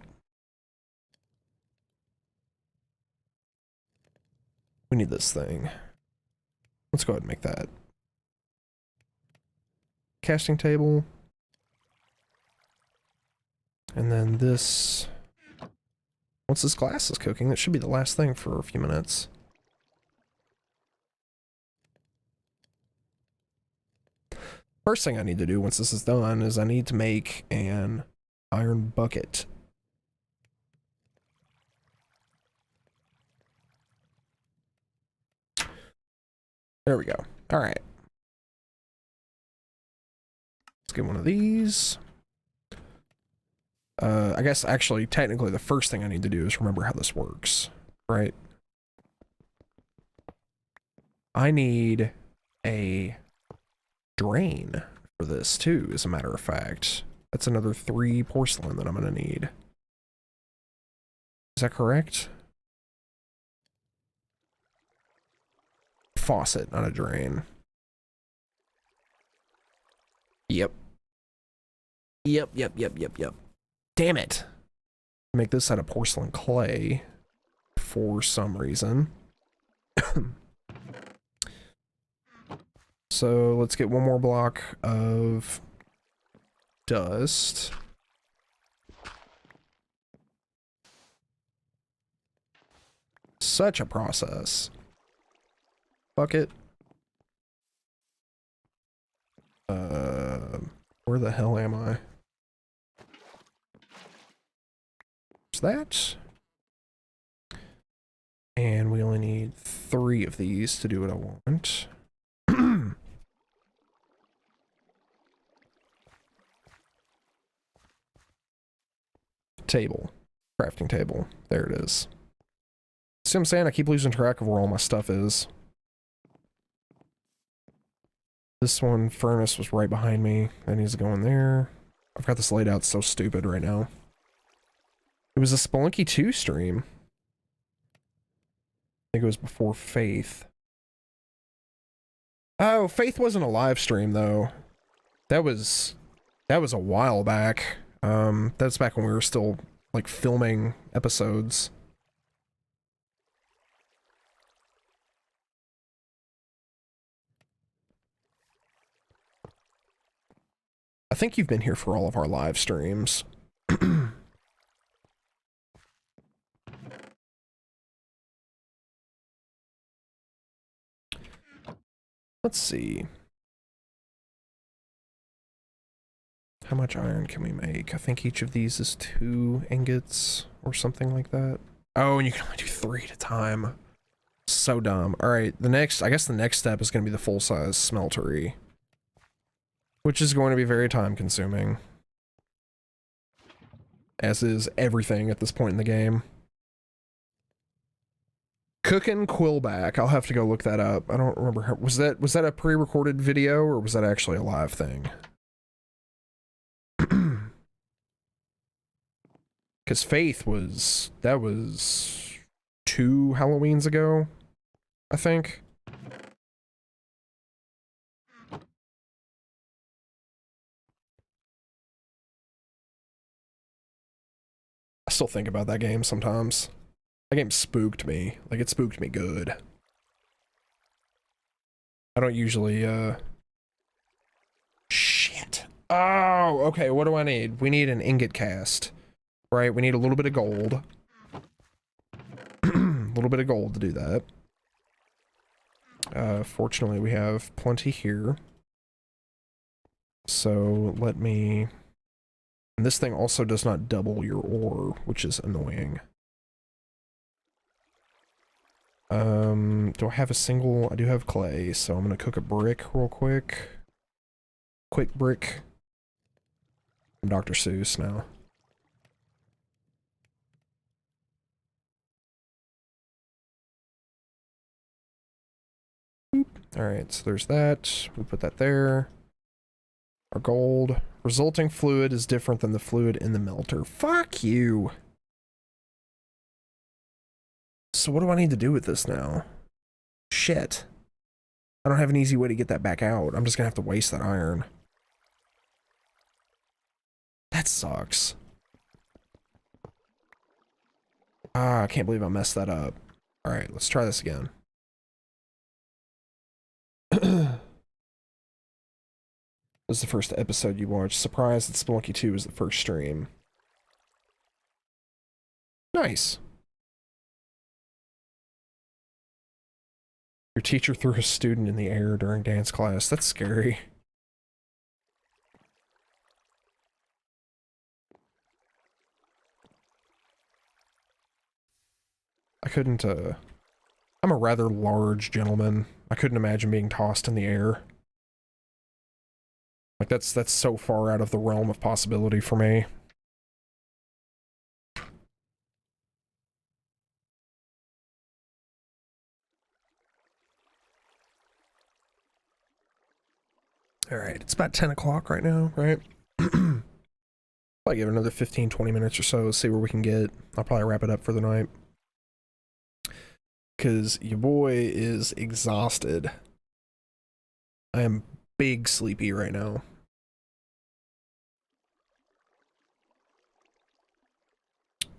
We need this thing. Let's go ahead and make that. Casting table. And then this. Once this glass is cooking, that should be the last thing for a few minutes. First thing I need to do once this is done is I need to make an iron bucket. There we go. All right. Let's get one of these. I guess actually, technically, the first thing I need to do is remember how this works, right? I need a drain for this too, as a matter of fact. That's another 3 porcelain that I'm gonna need. Is that correct? Faucet, not a drain. Yep. Yep. Damn it. Make this out of porcelain clay for some reason. So let's get one more block of dust. Such a process. Bucket. Where the hell am I? That, and we only need 3 of these to do what I want. Table, crafting table, there it is. See what I'm saying? I keep losing track of where all my stuff is. This one, furnace, was right behind me. That needs to go in there. I've got this laid out so stupid right now. It was a Spelunky 2 stream. I think it was before Faith. Oh, Faith wasn't a live stream though. That was a while back. That's back when we were still like filming episodes. I think you've been here for all of our live streams. Let's see. How much iron can we make? I think each of these is 2 ingots or something like that. Oh, and you can only do 3 at a time. So dumb. Alright, I guess the next step is going to be the full-size smeltery. Which is going to be very time consuming. As is everything at this point in the game. Cookin' Quillback. I'll have to go look that up. I don't remember how, was that a pre-recorded video or was that actually a live thing? Because Faith was 2 Halloweens ago, I think. I still think about that game sometimes. That game spooked me. Like, it spooked me good. I don't usually, Shit. Oh, okay, what do I need? We need an ingot cast. Right, we need a little bit of gold. A little bit of gold to do that. Fortunately, we have plenty here. So, let me... And this thing also does not double your ore, which is annoying. Do I have a single? I do have clay, so I'm gonna cook a brick real quick. Quick brick. I'm Dr. Seuss now. All right, so there's that. We put that there. Our gold. Resulting fluid is different than the fluid in the melter. Fuck you. So what do I need to do with this now? Shit. I don't have an easy way to get that back out. I'm just gonna have to waste that iron. That sucks. Ah, I can't believe I messed that up. Alright, let's try this again. This is the first episode you watched. Surprised that Spelunky 2 was the first stream. Nice. Your teacher threw a student in the air during dance class. That's scary. I couldn't, I'm a rather large gentleman. I couldn't imagine being tossed in the air. Like, that's so far out of the realm of possibility for me. Alright, it's about 10 o'clock right now, right? Probably give it another 15-20 minutes or so, see where we can get. I'll probably wrap it up for the night. Because your boy is exhausted. I am big sleepy right now.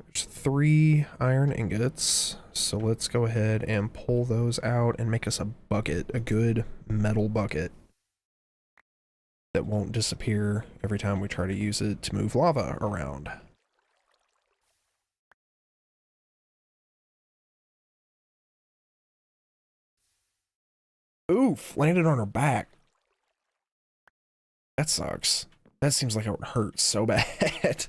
There's 3 iron ingots, so let's go ahead and pull those out and make us a bucket, a good metal bucket that won't disappear every time we try to use it to move lava around. Oof, landed on her back. That sucks. That seems like it would hurt so bad.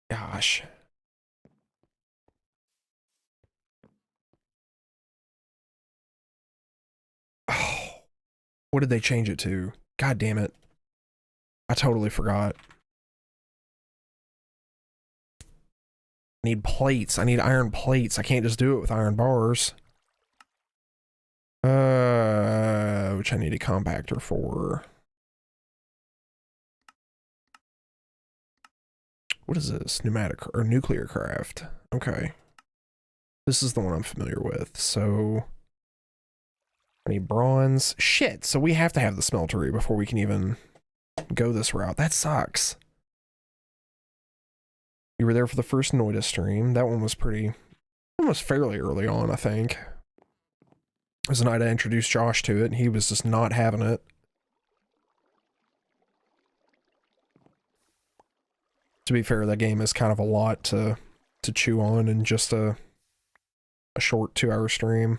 Gosh. Oh, what did they change it to? God damn it. I totally forgot. I need plates. I need iron plates. I can't just do it with iron bars. Which I need a compactor for. What is this? Pneumatic or nuclear craft. Okay. This is the one I'm familiar with. So I need bronze. Shit, so we have to have the smeltery before we can even go this route. That sucks. You were there for the first Noida stream. That one was almost fairly early on, I think. It was the night I introduced Josh to it, and he was just not having it. To be fair, that game is kind of a lot to chew on in just a short 2-hour stream.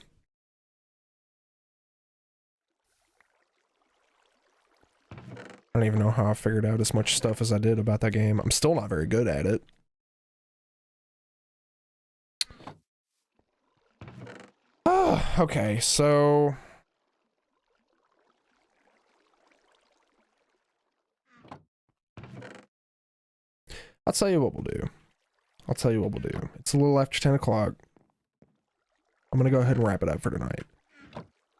I don't even know how I figured out as much stuff as I did about that game. I'm still not very good at it. Oh, okay, so I'll tell you what we'll do. I'll tell you what we'll do. It's a little after 10 o'clock. I'm gonna go ahead and wrap it up for tonight.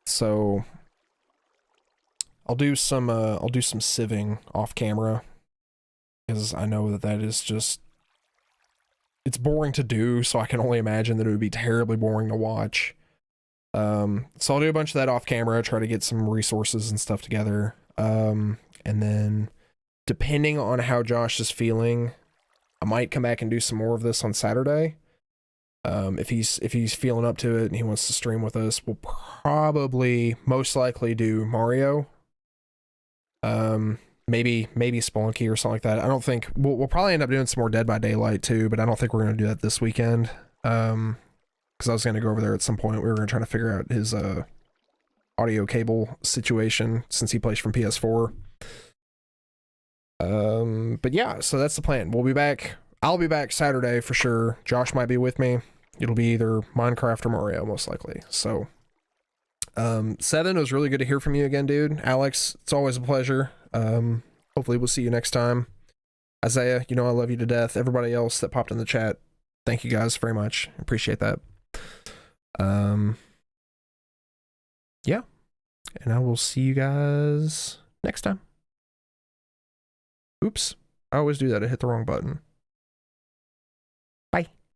So I'll do some sieving off camera, because I know that is just, it's boring to do, so I can only imagine that it would be terribly boring to watch. So I'll do a bunch of that off camera, try to get some resources and stuff together. And then depending on how Josh is feeling, I might come back and do some more of this on Saturday. If he's feeling up to it and he wants to stream with us, we'll probably most likely do Mario. Maybe Spelunky or something like that. I don't think we'll probably end up doing some more Dead by Daylight too, but I don't think we're gonna do that this weekend. Because I was gonna go over there at some point. We were gonna try to figure out his audio cable situation since he plays from PS4. But yeah, so that's the plan. We'll be back. I'll be back Saturday for sure. Josh might be with me. It'll be either Minecraft or Mario, most likely. So, Seven, it was really good to hear from you again, dude. Alex, it's always a pleasure. Hopefully we'll see you next time. Isaiah, you know I love you to death. Everybody else that popped in the chat, thank you guys very much. Appreciate that. yeah, and I will see you guys next time. Oops, I always do that. I hit the wrong button. Bye.